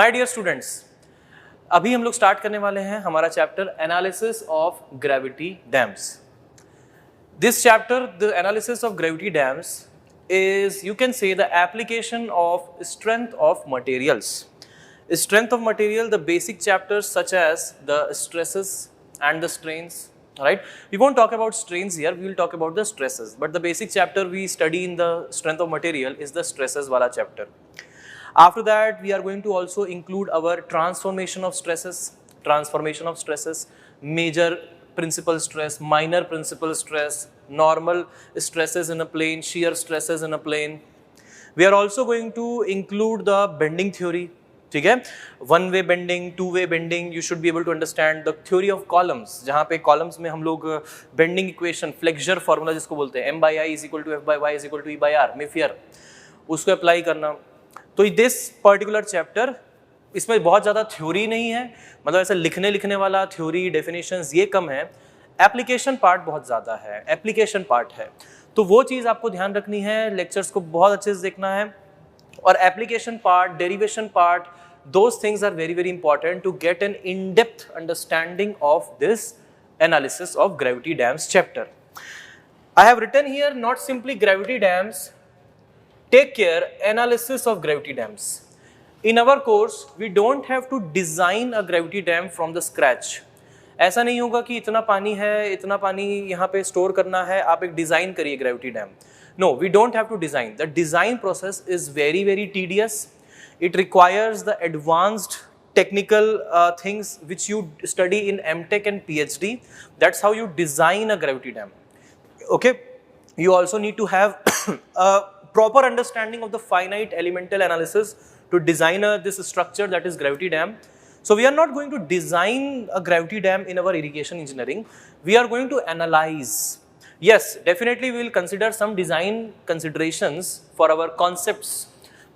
My dear students, अभी हम लोग स्टार्ट करने वाले हैं हमारा chapter analysis of gravity dams. This chapter, the analysis of gravity dams, is you can say the application of strength of materials. Strength of material, the basic chapters such as the stresses and the strains, right? We won't talk about strains here, we will talk about the stresses, but the basic chapter we study in the strength of material is the stresses wala chapter. After that we are going to also include our transformation of stresses, major principal stress, minor principal stress, normal stresses in a plane, shear stresses in a plane. We are also going to include the bending theory. ठीक है, one way bending, two way bending, you should be able to understand the theory of columns, जहाँ पे columns में हम लोग bending equation, flexor formula जिसको बोलते हैं, m/i = f/y = e/r, मेफियर, उसको अप्लाई करना. तो दिस पर्टिकुलर चैप्टर, इसमें बहुत ज़्यादा थ्योरी नहीं है, मतलब ऐसे लिखने वाला थ्योरी डेफिनेशंस ये कम है, एप्लीकेशन पार्ट बहुत ज़्यादा है, एप्लीकेशन पार्ट है. तो वो चीज़ आपको ध्यान रखनी है, लेक्चर्स को बहुत अच्छे से देखना है. और application part, derivation part, those things are very very important to get an in-depth understanding of this analysis of gravity dams chapter. I have written here not simply gravity dams, take care, analysis of gravity dams. In our course we don't have to design a gravity dam from the scratch. ऐसा नहीं होगा कि इतना पानी है, इतना पानी यहाँ पे स्टोर करना है, आप एक डिज़ाइन करिए gravity dam. No, we don't have to design. The design process is very very tedious. It requires the advanced technical things which you study in MTech and PhD. That's how you design a gravity dam. Okay, you also need to have a proper understanding of the finite elemental analysis to design this structure that is gravity dam. So we are not going to design a gravity dam in our irrigation engineering. We are going to analyze. Yes, definitely we will consider some design considerations for our concepts,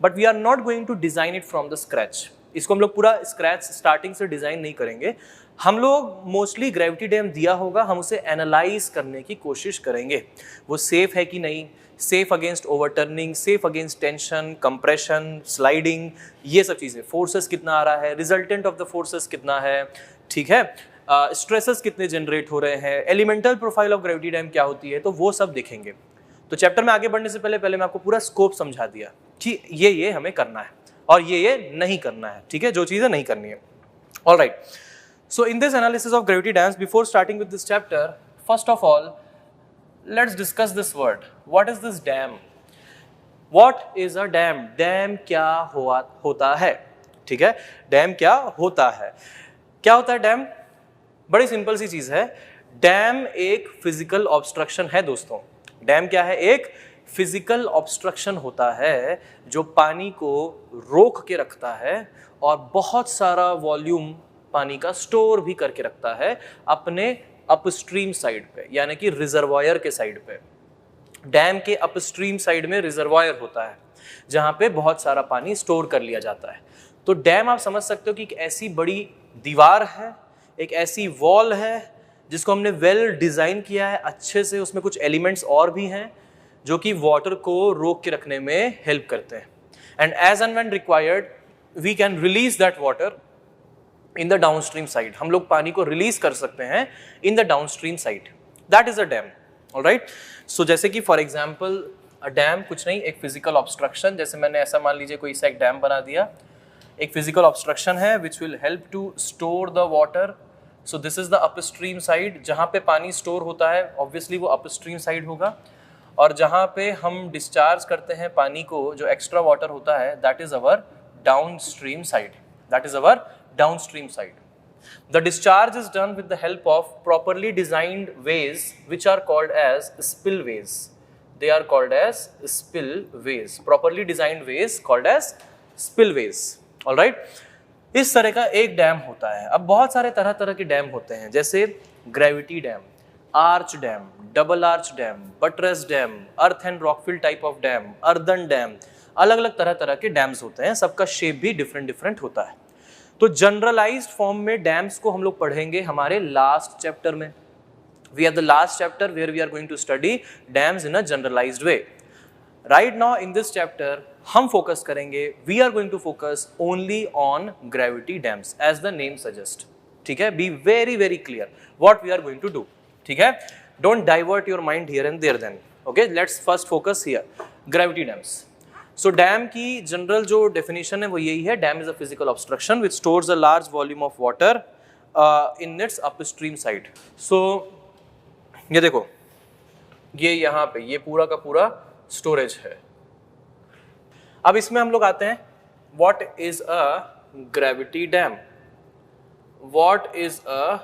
but we are not going to design it from the scratch. इसको हम लोग पूरा scratch starting से design नहीं करेंगे. हम लोग mostly gravity dam दिया होगा, हम उसे एनालाइज करने की कोशिश करेंगे. वो सेफ है कि नहीं, safe against overturning, safe against tension, compression, sliding, ये सब चीज़ें, फोर्सेस कितना आ रहा है, रिजल्टेंट ऑफ द फोर्सेस कितना है, ठीक है, स्ट्रेसेस कितने जनरेट हो रहे हैं, elemental profile of gravity dam क्या होती है, तो वो सब देखेंगे. तो चैप्टर में आगे बढ़ने से पहले मैं आपको पूरा स्कोप समझा दिया कि ये हमें करना है और ये नहीं करना है, ठीक है, जो चीज़ें नहीं करनी है. Alright, so in this analysis of gravity dams, before starting with this chapter, first of all let's discuss this word. What is this dam? What is a dam? Dam क्या होता है? ठीक है, डैम क्या होता है? क्या होता है डैम? बड़ी सिंपल सी चीज है. डैम एक फिजिकल ऑब्स्ट्रक्शन है दोस्तों. डैम क्या है? एक फिजिकल ऑब्स्ट्रक्शन होता है जो पानी को रोक के रखता है और बहुत सारा वॉल्यूम पानी का स्टोर भी करके रखता है अपने अपस्ट्रीम साइड पे, यानी कि रिजर्वायर के साइड पे. डैम के अपस्ट्रीम साइड में रिजर्वायर होता है जहाँ पे बहुत सारा पानी स्टोर कर लिया जाता है. तो डैम आप समझ सकते हो कि एक ऐसी बड़ी दीवार है, एक ऐसी वॉल है जिसको हमने वेल डिज़ाइन किया है अच्छे से. उसमें कुछ एलिमेंट्स और भी हैं जो कि वाटर को रोक के रखने में हेल्प करते हैं. And as and when required we can release that water in the downstream side. हम लोग पानी को रिलीज कर सकते हैं in the downstream side. That is a dam. Alright, so जैसे कि फॉर एग्जाम्पल अ डैम कुछ नहीं, एक फिजिकल ऑब्स्ट्रक्शन. जैसे मैंने ऐसा मान लीजिए कोई सा एक डैम बना दिया, एक फिजिकल ऑब्स्ट्रक्शन है which will help to store the water. So this is the upstream side. जहाँ पे पानी स्टोर होता है ऑब्वियसली वो अपस्ट्रीम साइड होगा, और जहाँ पे हम डिस्चार्ज करते हैं पानी को, जो एक्स्ट्रा वाटर होता है, that is our downstream side. That is our downstream side. The discharge is done with the help of properly designed ways which are called as spillways. They are called as spillways. Properly designed ways called as spillways. All right? इस तरह का एक dam होता है. अब बहुत सारे तरह के डैम होते हैं, जैसे gravity dam, arch dam, double arch dam, buttress dam, earth and rockfill type of dam, earthen dam. अलग अलग तरह के डैम्स होते हैं, सबका शेप भी डिफरेंट होता है. तो जनरलाइज्ड फॉर्म में डैम्स को हम लोग पढ़ेंगे हमारे लास्ट चैप्टर में. We have the last chapter where we are going to study dams in a generalised way. Right now in this chapter हम फोकस करेंगे, we are going to focus only on gravity dams as the name suggest. ठीक है, be very very clear what we are going to do. ठीक है, don't divert your mind here and there then. Okay, let's first focus here gravity dams. So dam की general जो definition है वो यही है, dam is a physical obstruction which stores a large volume of water in its upstream side. So ये देखो, ये यहाँ पे ये पूरा का पूरा स्टोरेज है. अब इसमें हम लोग आते हैं, what is a gravity dam. What is a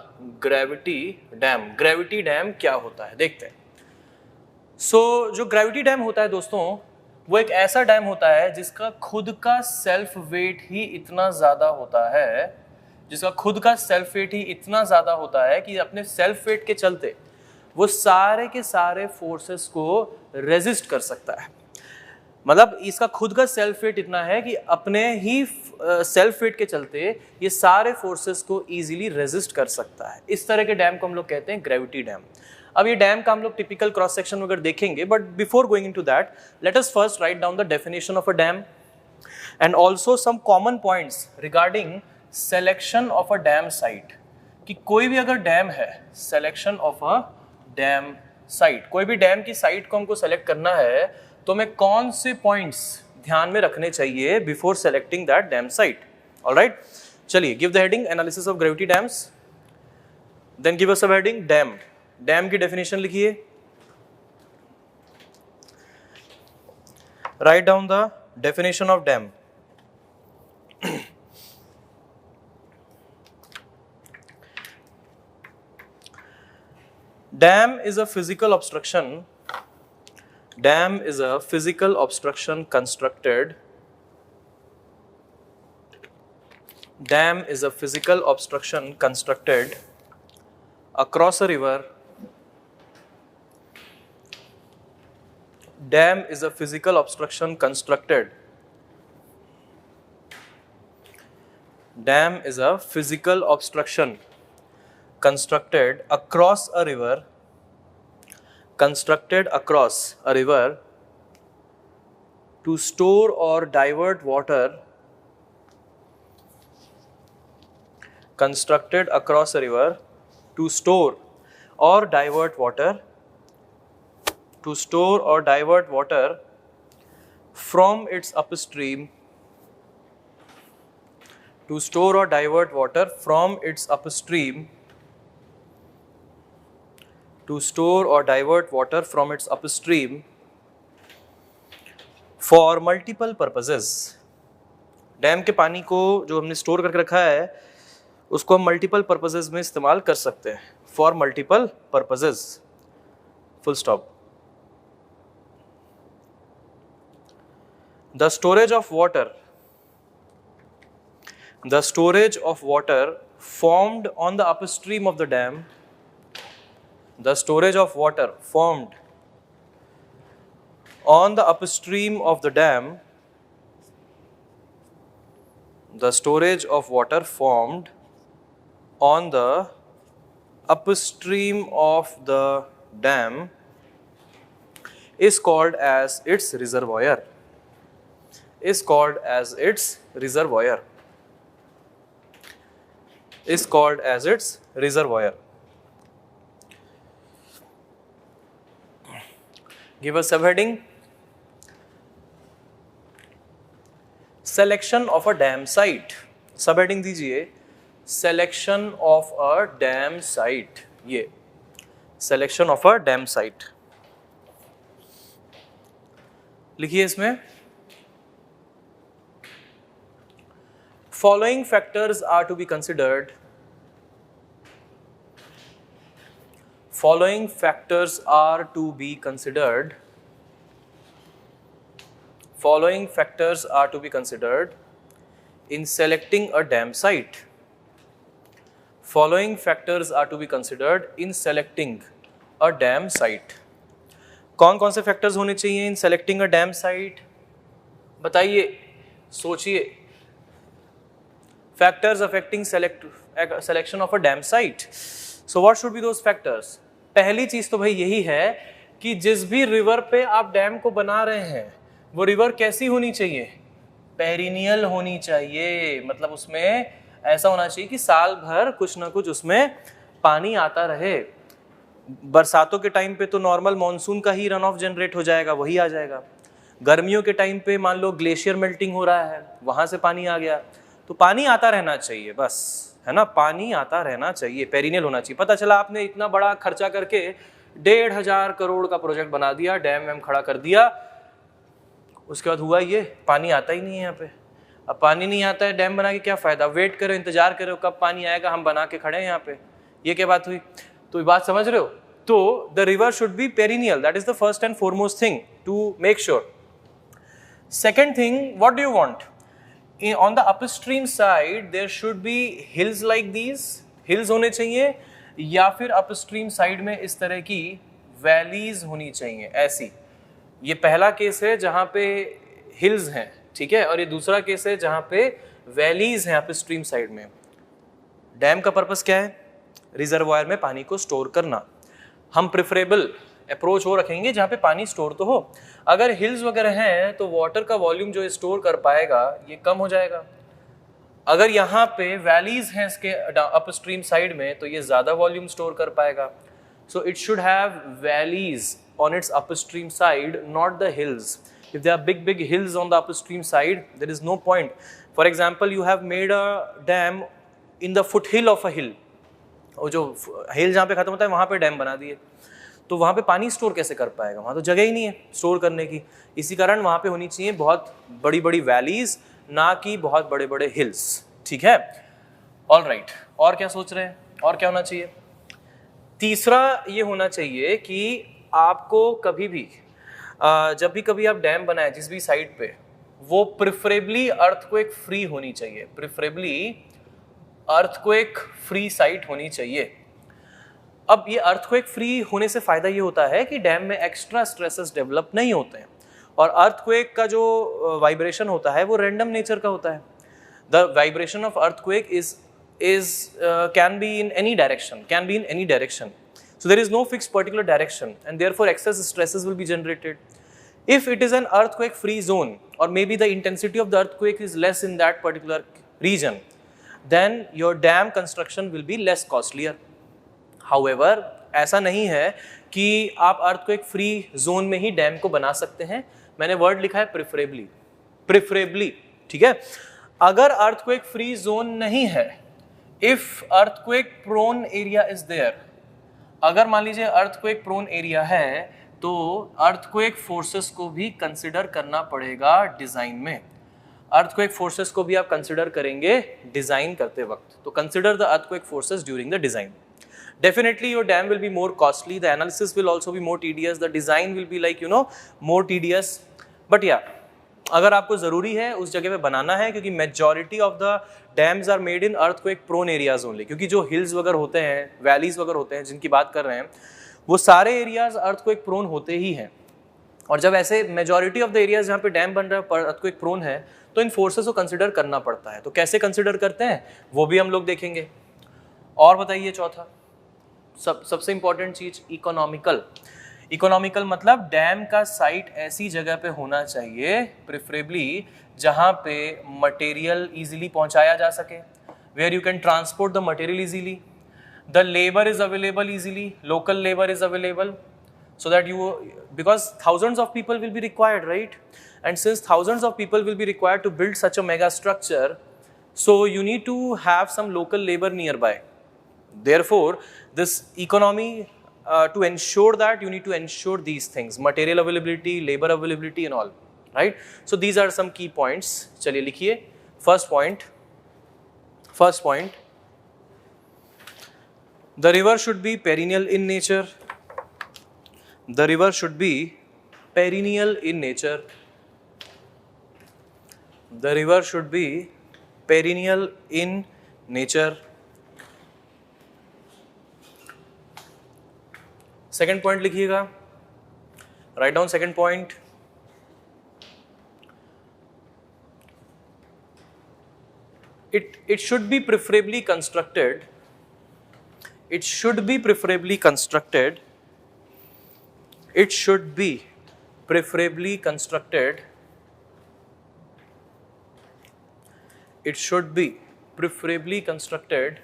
gravity dam. Gravity dam क्या होता है देखते हैं. सो जो ग्रेविटी डैम होता है दोस्तों, वो एक ऐसा डैम होता है जिसका खुद का सेल्फ वेट ही इतना ज्यादा होता है, जिसका खुद का सेल्फ वेट ही इतना ज्यादा होता है कि अपने सेल्फ वेट के चलते वो सारे के सारे फोर्सेस को रेजिस्ट कर सकता है. मतलब इसका खुद का सेल्फ वेट इतना है कि अपने ही सेल्फ वेट के चलते ये सारे फोर्सेस को इजीली रेजिस्ट कर सकता है. इस तरह के डैम को हम लोग कहते हैं ग्रेविटी डैम. अब ये डैम का हम लोग टिपिकल क्रॉस सेक्शन वगैरह देखेंगे, but before going into that let us first write down the definition of a dam and also some common points regarding selection of a dam site. कि कोई भी अगर डैम है, selection of a dam site, कोई भी dam की site को हमको सेलेक्ट करना है तो हमें कौन से पॉइंट्स ध्यान में रखने चाहिए before selecting that dam site. Alright, चलिए give the heading analysis of gravity dams, then give us a heading dam. Dam की डेफिनेशन लिखिए. Write down the definition of dam. Dam is a physical obstruction. Dam is a physical obstruction constructed. Dam is a physical obstruction constructed across a river. Dam is a physical obstruction constructed. Dam is a physical obstruction constructed across a river, constructed across a river to store or divert water, constructed across a river to store or divert water, to store or divert water from its upstream, to store or divert water from its upstream, to store or divert water from its upstream for multiple purposes. Dam के पानी को जो हमने store करके रखा है उसको हम मल्टीपल पर्पसेस में इस्तेमाल कर सकते हैं. For multiple purposes, full stop. The storage of water, the storage of water formed on the upstream of the dam, the storage of water formed on the upstream of the dam, the storage of water formed on the upstream of the dam is called as its reservoir, is called as its reservoir, is called as its reservoir. Give a subheading. Selection of a dam site. Subheading दीजिए, selection of a dam site. ये selection of a dam site लिखिए. इसमें following factors are to be considered. Following factors are to be considered. Following factors are to be considered in selecting a dam site. Following factors are to be considered in selecting a dam site. कौन कौन से factors होने चाहिए इन selecting अ dam site? बताइए, सोचिए. Factors affecting selection of a dam site. So what should be those factors? पहली चीज तो भाई यही है कि जिस भी रिवर पे आप डैम को बना रहे हैं वो रिवर कैसी होनी चाहिए? पेरिनियल होनी चाहिए, मतलब उसमें ऐसा होना चाहिए कि साल भर कुछ ना कुछ उसमें पानी आता रहे। बरसातों के टाइम पे तो नॉर्मल मॉनसून का ही रन ऑफ जनरेट हो जाएगा, वही आ जाएगा। गर्मियों के टाइम पे मान लो ग्लेशियर मेल्टिंग हो रहा है, वहां से पानी आ गया, तो पानी आता रहना चाहिए बस, है ना, पानी आता रहना चाहिए, पेरिनियल होना चाहिए। पता चला आपने इतना बड़ा खर्चा करके 1,500 करोड़ का प्रोजेक्ट बना दिया, डैम वैम खड़ा कर दिया, उसके बाद हुआ ये पानी आता ही नहीं है यहाँ पे। अब पानी नहीं आता है, डैम बना के क्या फायदा? वेट करो, इंतजार करो कब पानी आएगा, हम बना के खड़े हैं यहाँ पे। ये क्या बात हुई? तो ये बात समझ रहे हो? तो the river should be perennial, that is the first and foremost thing to make sure. Second thing, what do you want? On the upstream side there should be hills like these, hills होने चाहिए, या फिर upstream side में इस तरह की valleys होनी चाहिए ऐसी। ये पहला केस है जहां पे हिल्स हैं, ठीक है, और ये दूसरा केस है जहां पे वैलीज हैं अपस्ट्रीम साइड में। डैम का पर्पस क्या है? रिजर्वायर में पानी को स्टोर करना। हम प्रेफरेबल अप्रोच वो रखेंगे जहाँ पे पानी स्टोर तो हो। अगर हिल्स वगैरह हैं तो वाटर का वॉल्यूम जो स्टोर कर पाएगा ये कम हो जाएगा। अगर यहाँ पे वैलीज हैं इसके अपस्ट्रीम साइड में तो ये ज़्यादा वॉल्यूम स्टोर कर पाएगा। So it should have valleys on its upstream side, not the hills. If there are big hills on the upstream side, there is no point. For example, you have made a dam in the foothill of a hill. और जो हिल जहाँ पे खत्म होता है वहाँ पे dam बना दिए, तो वहाँ पे पानी स्टोर कैसे कर पाएगा? वहाँ तो जगह ही नहीं है स्टोर करने की। इसी कारण वहाँ पे होनी चाहिए बहुत बड़ी बड़ी वैलीज, ना कि बहुत बड़े बड़े हिल्स, ठीक है? ऑल राइट, और क्या सोच रहे हैं? और क्या होना चाहिए? तीसरा ये होना चाहिए कि आपको कभी भी जब भी कभी आप डैम बनाए जिस भी साइड पे, वो प्रेफरेबली अर्थक्वेक फ्री होनी चाहिए, प्रेफरेबली अर्थक्वेक फ्री साइट होनी चाहिए। अब ये अर्थक्वेक फ्री होने से फायदा ये होता है कि डैम में एक्स्ट्रा स्ट्रेसेस डेवलप नहीं होते हैं, और अर्थक्वेक का जो वाइब्रेशन होता है वो रैंडम नेचर का होता है। The vibration of earthquake is can be in any direction, so there is no fixed particular direction, and therefore excess stresses will be generated. If it is an earthquake free zone, or maybe the intensity of the earthquake is less in that particular region, then your dam construction will be less costlier. However, ऐसा नहीं है कि आप earthquake free zone में ही dam को बना सकते हैं। मैंने वर्ड लिखा है प्रेफरेबली, ठीक है? अगर earthquake free zone नहीं है, if earthquake prone area is there, अगर मान लीजिए earthquake prone area है, तो earthquake forces को भी कंसिडर करना पड़ेगा डिजाइन में। earthquake forces को भी आप कंसिडर करेंगे डिजाइन करते वक्त, तो consider the earthquake forces during the design. Definitely your dam will be more costly, the analysis will also be more tedious, the design will be like more tedious, but yeah, अगर आपको ज़रूरी है उस जगह पे बनाना है, क्योंकि majority of the dams are made in earthquake prone areas only, क्योंकि जो हिल्स वगैरह होते हैं, वैलीज वगैरह होते हैं जिनकी बात कर रहे हैं, वो सारे एरियाज अर्थक्वेक प्रोन होते ही हैं। और जब ऐसे मेजॉरिटी ऑफ द एरियाज जहाँ पे डैम बन रहा है अर्थक्वेक प्रोन है, तो इन फोर्सेस को कंसिडर करना पड़ता है। तो कैसे कंसिडर करते हैं वो भी हम लोग देखेंगे। और बताइए चौथा, सबसे इंपॉर्टेंट चीज, इकोनॉमिकल मतलब डैम का साइट ऐसी जगह पे होना चाहिए प्रेफरेबली जहां पे मटेरियल इजीली पहुंचाया जा सके, where you can transport the material easily, the labour is available easily, local labour is available, so that because thousands of people will be required, right? And since thousands of people will be required to build such a mega structure, so you need to have some local labor nearby. Therefore, this economy, to ensure that, you need to ensure these things: material availability, labor availability and all, right? So these are some key points. चलिए लिखिए। first point, the river should be perennial in nature. The river should be perennial in nature. The river should be perennial in nature. Second point लिखिएगा, write down second point. It should be preferably constructed. It should be preferably constructed. It should be preferably constructed it should be preferably constructed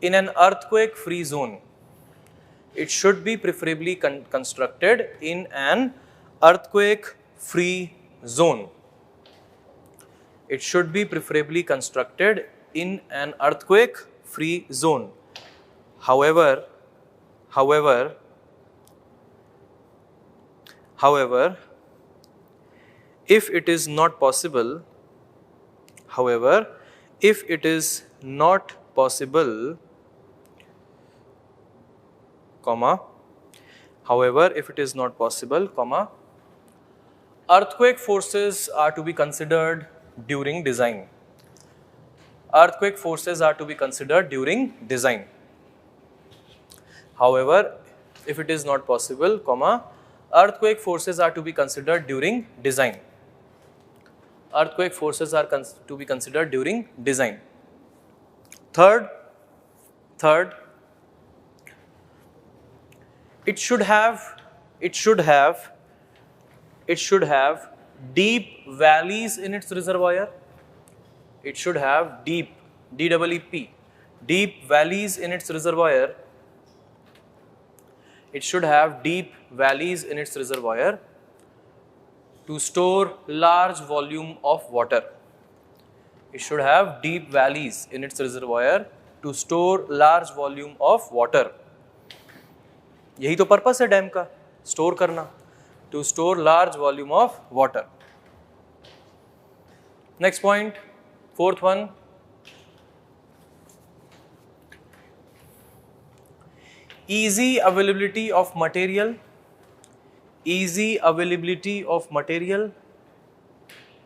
in an earthquake free zone. It should be preferably constructed in an earthquake free zone. It should be preferably constructed in an earthquake free zone. However, if it is not possible, earthquake forces are to be considered during design. Earthquake forces are to be considered during design. However, if it is not possible, earthquake forces are to be considered during design. Earthquake forces are to be considered during design. Third, it should have deep valleys in its reservoir. It should have deep, D-E-E-P, deep valleys in its reservoir. It should have deep valleys in its reservoir to store large volume of water. It should have deep valleys in its reservoir to store large volume of water. यही तो purpose है dam का, store करना, to store large volume of water. Next point, fourth one, easy availability of material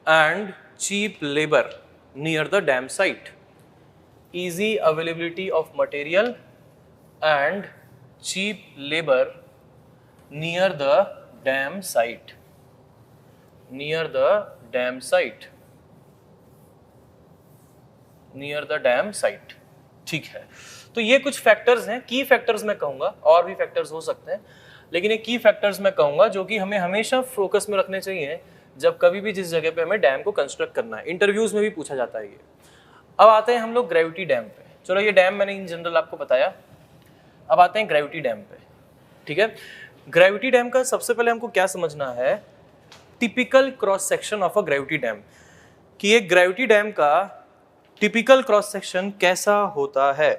and cheap labor near the dam site. Easy availability of material and cheap labor near the dam site. Near the dam site. Near the dam site. ठीक है, तो ये कुछ factors हैं, की factors मैं कहूँगा, और भी फैक्टर्स हो सकते हैं, लेकिन ये की फैक्टर्स मैं कहूँगा जो कि हमें हमेशा फोकस में रखने चाहिए जब कभी भी जिस जगह पे हमें डैम को कंस्ट्रक्ट करना है. इंटरव्यूज में भी पूछा जाता है ये. अब आते हैं हम लोग ग्रेविटी डैम पे. चलो ये डैम मैंने इन जनरल आपको बताया, अब आते हैं ग्रेविटी डैम पे. ठीक है, ग्रेविटी डैम का सबसे पहले हमको क्या समझना है, typical cross section of a gravity dam, कि एक ग्रेविटी डैम का टिपिकल क्रॉस सेक्शन कैसा होता है,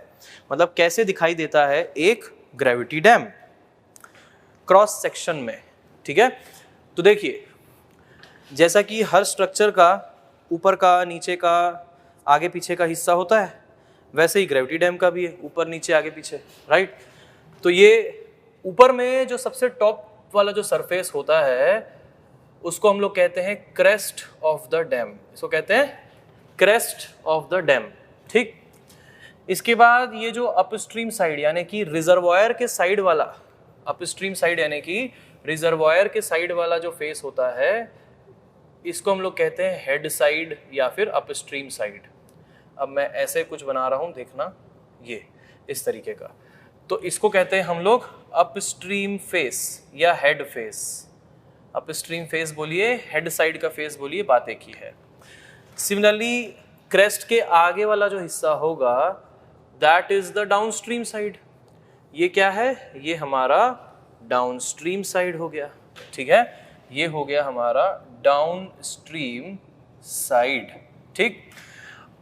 मतलब कैसे दिखाई देता है एक ग्रेविटी डैम क्रॉस सेक्शन में. ठीक है, तो देखिए जैसा कि हर स्ट्रक्चर का ऊपर का, नीचे का, आगे पीछे का हिस्सा होता है, वैसे ही ग्रेविटी डैम का भी है, ऊपर नीचे आगे पीछे, राइट. तो ये ऊपर में जो सबसे टॉप वाला जो सरफेस होता है उसको हम लोग कहते हैं क्रेस्ट ऑफ द डैम. इसको कहते हैं क्रेस्ट ऑफ द डैम. ठीक, इसके बाद ये जो अपस्ट्रीम साइड यानी कि रिजर्वायर के साइड वाला, अपस्ट्रीम साइड यानी कि रिजर्वायर के साइड वाला जो फेस होता है इसको हम लोग कहते हैं हेड साइड या फिर अपस्ट्रीम साइड. अब मैं ऐसे कुछ बना रहा हूँ, देखना, ये इस तरीके का, तो इसको कहते हैं हम लोग अपस्ट्रीम फेस या हेड फेस. अपस्ट्रीम फेस बोलिए, हेड साइड का फेस बोलिए, बात एक ही है. सिमिलरली क्रेस्ट के आगे वाला जो हिस्सा होगा that is the downstream side. ये क्या है, ये हमारा डाउनस्ट्रीम साइड हो गया. ठीक है, ये हो गया हमारा डाउनस्ट्रीम साइड. ठीक,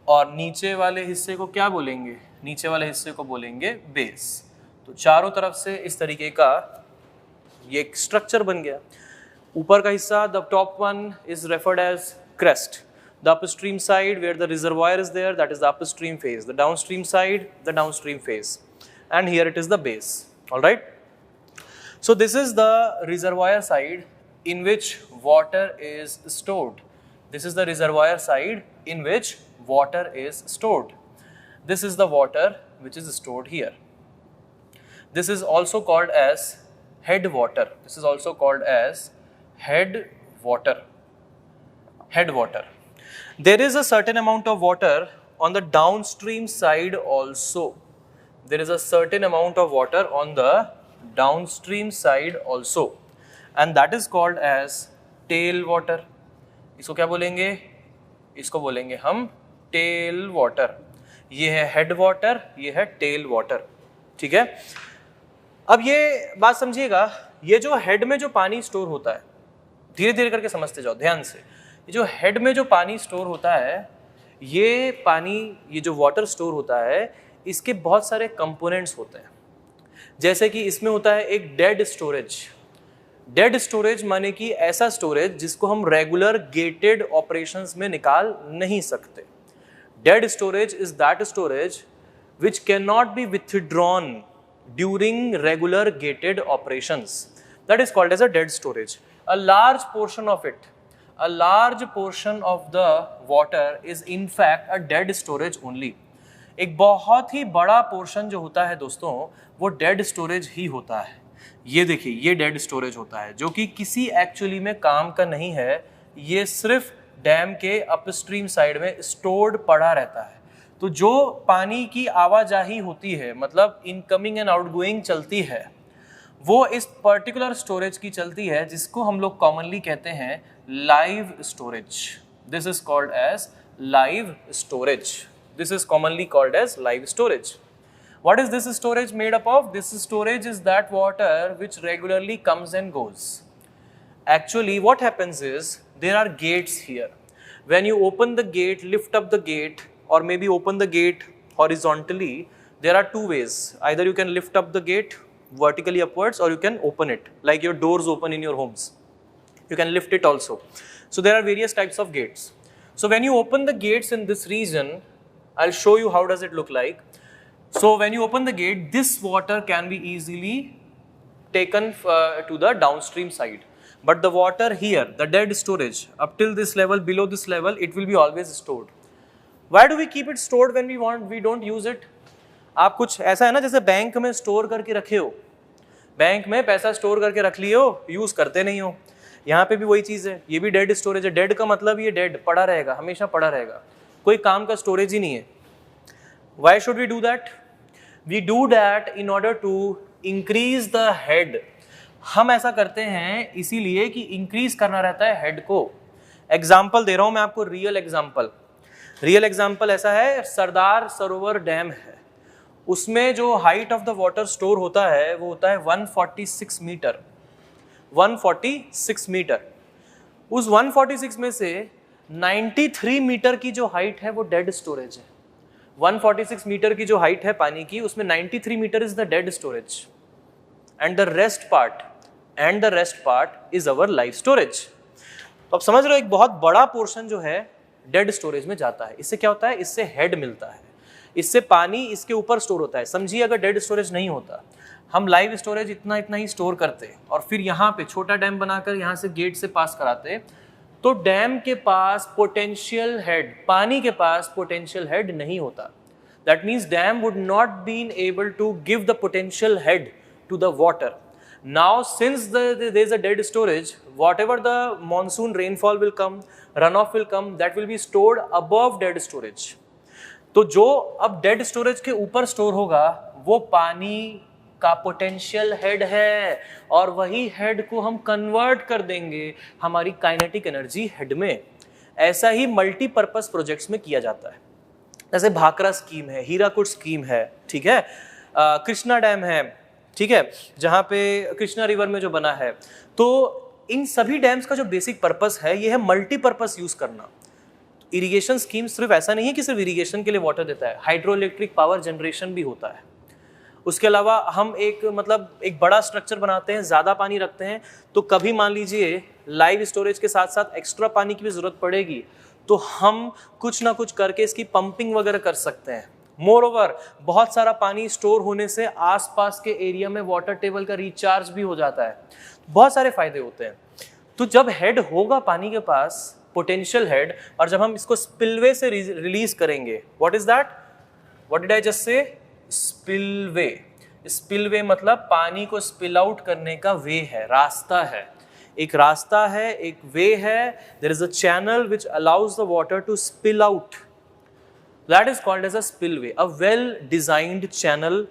और नीचे वाले हिस्से को क्या बोलेंगे, नीचे वाले हिस्से को बोलेंगे बेस. तो चारों तरफ से इस तरीके का ये एक स्ट्रक्चर बन गया. ऊपर का हिस्सा, the top one is referred as crest. The upstream side where the reservoir is there, that is the upstream phase. The downstream side, the downstream phase. And here it is the base. All right. So this is the reservoir side in which water is stored. This is the reservoir side in which water is stored. This is the water which is stored here. This is also called as head water. This is also called as head water. Head water. There is a certain amount of water on the downstream side also. There is a certain amount of water on the downstream side also, and that is called as tail water. इसको क्या बोलेंगे? इसको बोलेंगे हम tell water. ये है head water, ये है टेल वाटर, ठीक है। अब ये बात समझिएगा, ये जो हेड में जो पानी स्टोर होता है, धीरे धीरे करके समझते जाओ ध्यान से। ये जो हेड में जो पानी स्टोर होता है, ये पानी, ये जो वाटर स्टोर होता है, इसके बहुत सारे कंपोनेंट्स होते हैं। जैसे कि इसमें होता है एक डेड स्टोरेज। डेड स्टोरेज माने कि ऐसा स्टोरेज जिसको हम रेगुलर गेटेड ऑपरेशंस में निकाल नहीं सकते। Dead storage is that storage which cannot be withdrawn during regular gated operations. That is called as a dead storage. A large portion of it, a large portion of the water is in fact a dead storage only. एक बहुत ही बड़ा portion जो होता है दोस्तों, वो dead storage ही होता है। ये देखिए, ये डेड स्टोरेज होता है जो कि किसी एक्चुअली में काम का नहीं है, ये सिर्फ डैम के अपस्ट्रीम साइड में स्टोर्ड पड़ा रहता है। तो जो पानी की आवाजाही होती है, मतलब इनकमिंग एंड आउटगोइंग चलती है, वो इस पर्टिकुलर स्टोरेज की चलती है, जिसको हम लोग कॉमनली कहते हैं live storage. This is called as live storage. This is commonly called as live storage. What is this storage made up of? This storage is that water which regularly comes and goes. Actually, what happens is there are gates here. When you open the gate, lift up the gate, or maybe open the gate horizontally, there are two ways. Either you can lift up the gate vertically upwards, or you can open it, like your doors open in your homes. You can lift it also. So there are various types of gates. So when you open the gates in this region, I'll show you how does it look like. So when you open the gate, this water can be easily taken to the downstream side. But the water here, the dead storage, up till this level, below this level, it will be always stored. Why do we keep it stored when we don't use it? आप कुछ ऐसा है ना, जैसे bank में store करके रखे हो, बैंक में पैसा स्टोर करके रख लिए हो, यूज करते नहीं हो। यहाँ पे भी वही चीज़ है, ये भी डेड स्टोरेज है। डेड का मतलब ये डेड पड़ा रहेगा, हमेशा पड़ा रहेगा, कोई काम का स्टोरेज ही नहीं है। Why should we do that? We do that in order to increase the head. हम ऐसा करते हैं इसीलिए कि इंक्रीज करना रहता है हेड को। एग्जाम्पल दे रहा हूं मैं आपको, रियल एग्जाम्पल। रियल एग्जाम्पल ऐसा है, सरदार सरोवर डैम है, उसमें जो height of the water store होता है वो होता है 146 मीटर। 146 मीटर। उस 146 में से 93 मीटर की जो हाइट है वो डेड स्टोरेज है। 146 मीटर की जो हाइट है पानी की, उसमें 93 metre is the dead storage, and the rest part is our live storage. तो आप समझ रहे हो, एक बहुत बड़ा पोर्शन जो है डेड स्टोरेज में जाता है। इससे क्या होता है? इससे हेड मिलता है, इससे पानी इसके ऊपर स्टोर होता है। समझिए, अगर डेड स्टोरेज नहीं होता, हम लाइव स्टोरेज इतना इतना ही स्टोर करते और फिर यहाँ पे छोटा डैम बनाकर यहाँ से गेट से पास कराते, तो डैम के पास पोटेंशियल हेड, पानी के पास पोटेंशियल हेड नहीं होता। That means dam would not been able to give the potential head to the water. Now since there is a dead storage, whatever the monsoon rainfall will come, runoff will come, that will be stored above dead storage. तो जो अब dead storage के ऊपर store होगा वो पानी का potential head है, और वही हेड को हम कन्वर्ट कर देंगे हमारी काइनेटिक एनर्जी हेड में। ऐसा ही मल्टीपर्पस प्रोजेक्ट्स में किया जाता है, जैसे भाखरा स्कीम है, हीराकुड स्कीम है, ठीक है, कृष्णा डैम है, ठीक है, जहाँ पे कृष्णा रिवर में जो बना है। तो इन सभी डैम्स का जो बेसिक पर्पस है ये है मल्टीपर्पस यूज करना। इरिगेशन स्कीम सिर्फ ऐसा नहीं है कि सिर्फ इरिगेशन के लिए वाटर देता है, हाइड्रो इलेक्ट्रिक पावर जनरेशन भी होता है। उसके अलावा हम एक बड़ा स्ट्रक्चर बनाते हैं, ज़्यादा पानी रखते हैं, तो कभी मान लीजिए लाइव स्टोरेज के साथ साथ एक्स्ट्रा पानी की भी ज़रूरत पड़ेगी, तो हम कुछ ना कुछ करके इसकी पंपिंग वगैरह कर सकते हैं। मोर ओवर, बहुत सारा पानी स्टोर होने से आसपास के एरिया में वाटर टेबल का रिचार्ज भी हो जाता है, बहुत सारे फायदे होते हैं। तो जब हेड होगा पानी के पास, पोटेंशियल हेड, और जब हम इसको स्पिलवे से रिलीज करेंगे, what is that, what did I just say, spillway. Spillway मतलब पानी को स्पिल आउट करने का वे है, रास्ता है, एक रास्ता है, एक वे है। There is a channel which allows the water to spill out, that is called as a spillway. A well designed channel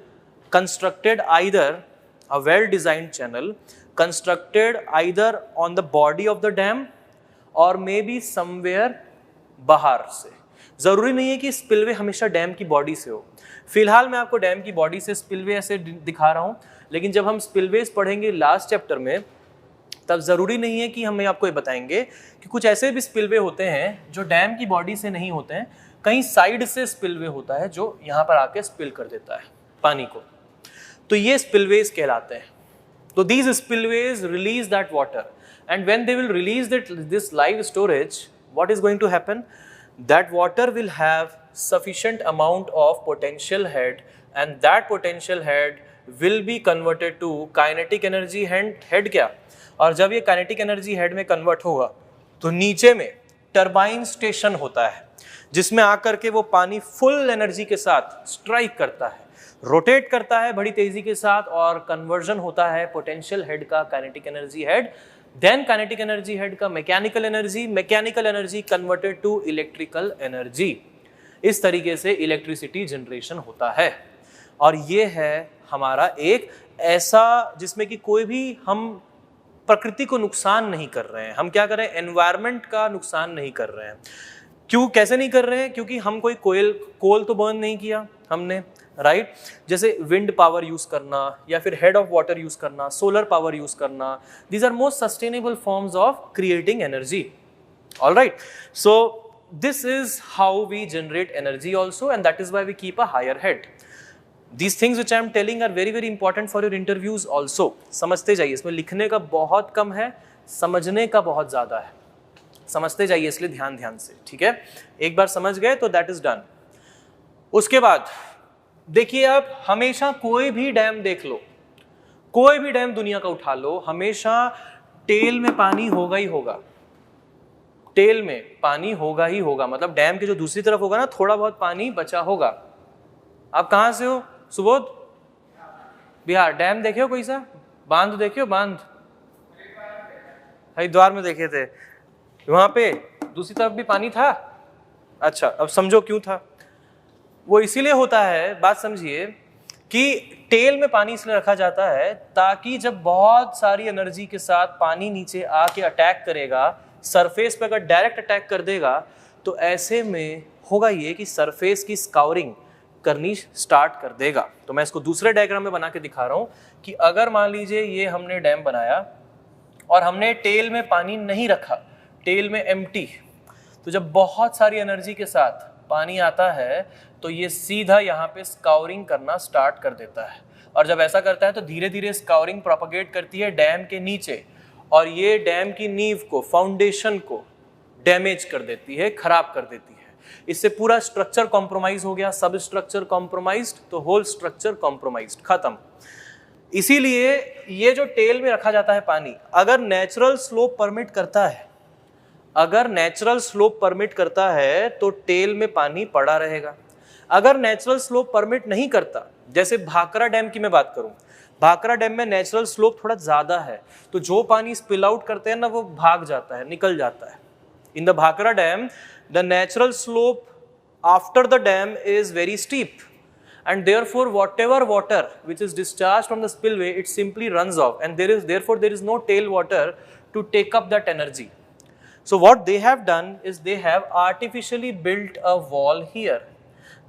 constructed either on the body of the dam और मे बी समवेयर बाहर से। जरूरी नहीं है कि spillway हमेशा dam की body से हो। फिलहाल मैं आपको डैम की बॉडी से स्पिलवे ऐसे दिखा रहा हूं, लेकिन जब हम स्पिलवेज पढ़ेंगे लास्ट चैप्टर में, तब जरूरी नहीं है कि हम आपको ये बताएंगे कि कुछ ऐसे भी स्पिलवे होते हैं जो डैम की बॉडी से नहीं होते हैं, कहीं साइड से स्पिलवे होता है जो यहाँ पर आके स्पिल कर देता है पानी को, तो ये स्पिलवेज कहलाते हैं। तो these spillways release that water, and when they will release this live storage, what is going to happen? That water will have sufficient amount of potential head, and that potential head will be converted to kinetic energy head क्या? और जब ये kinetic energy head में convert होगा तो नीचे में turbine station होता है जिसमें आकर के वो पानी फुल एनर्जी के साथ स्ट्राइक करता है, रोटेट करता है बड़ी तेजी के साथ, और कन्वर्जन होता है पोटेंशियल हेड का kinetic energy head, then kinetic energy head का mechanical energy converted to electrical energy. इस तरीके से इलेक्ट्रिसिटी जनरेशन होता है। और ये है हमारा एक ऐसा जिसमें कि कोई भी हम प्रकृति को नुकसान नहीं कर रहे हैं। हम क्या कर रहे हैं? एनवायरमेंट का नुकसान नहीं कर रहे हैं। क्यों, कैसे नहीं कर रहे हैं? क्योंकि हम कोई कोल तो बर्न नहीं किया हमने, राइट? जैसे विंड पावर यूज करना या फिर हेड ऑफ वाटर यूज करना, सोलर पावर यूज करना, these are most sustainable forms of creating energy. Alright, so this is how we generate energy also, and that is why we keep a higher head. These things which I am telling are very very important for your interviews also. समझते जाइए, इसमें लिखने का बहुत कम है, समझने का बहुत ज़्यादा है। समझते जाइए इसलिए ध्यान से, ठीक है? एक बार समझ गए तो that is done. उसके बाद देखिए, आप हमेशा कोई भी डैम देख लो, कोई भी डैम दुनिया का उठा लो, हमेशा टेल में पानी होगा ही होगा। टेल में पानी होगा ही होगा, मतलब डैम के जो दूसरी तरफ होगा ना, थोड़ा बहुत पानी बचा होगा। आप कहाँ से हो सुबोध? बिहार। डैम देखे हो कोई सा? बांध देखे हो? बांध हरिद्वार में देखे थे, वहां पे दूसरी तरफ भी पानी था। अच्छा, अब समझो क्यों था। वो इसीलिए होता है, बात समझिए, कि टेल में पानी इसलिए रखा जाता है ताकि जब बहुत सारी एनर्जी के साथ पानी नीचे आके अटैक करेगा, सरफेस पे अगर डायरेक्ट अटैक कर देगा, तो ऐसे में होगा ये कि सरफेस की स्काउरिंग करनी स्टार्ट कर देगा। तो मैं इसको दूसरे डायग्राम में बना के दिखा रहा हूँ कि अगर मान लीजिए ये हमने डैम बनाया और हमने टेल में पानी नहीं रखा, टेल में एम्प्टी, तो जब बहुत सारी एनर्जी के साथ पानी आता है तो ये सीधा यहाँ पे स्काउरिंग करना स्टार्ट कर देता है। और जब ऐसा करता है तो धीरे धीरे स्काउरिंग प्रोपगेट करती है डैम के नीचे, और ये डैम की नींव को, फाउंडेशन को डैमेज कर देती है, खराब कर देती है। इससे पूरा स्ट्रक्चर कॉम्प्रोमाइज हो गया, सब स्ट्रक्चर कॉम्प्रोमाइज्ड, तो होल स्ट्रक्चर कॉम्प्रोमाइज्ड, खत्म। इसीलिए ये जो टेल में रखा जाता है पानी, अगर नेचुरल स्लोप परमिट करता है, अगर नेचुरल स्लोप परमिट करता है तो टेल में पानी पड़ा रहेगा। अगर नेचुरल स्लोप परमिट नहीं करता, जैसे भाखरा डैम की मैं बात करूं, भाखरा डैम में नेचुरल स्लोप थोड़ा ज्यादा है, तो जो पानी स्पिल आउट करते हैं ना, वो भाग जाता है, निकल जाता है। In the Bhakra dam the natural slope after the dam is very steep, and therefore whatever water which is discharged from the spillway, it simply runs off, and therefore there is no tail water to take up that energy. So what they have done is they have artificially built a wall here.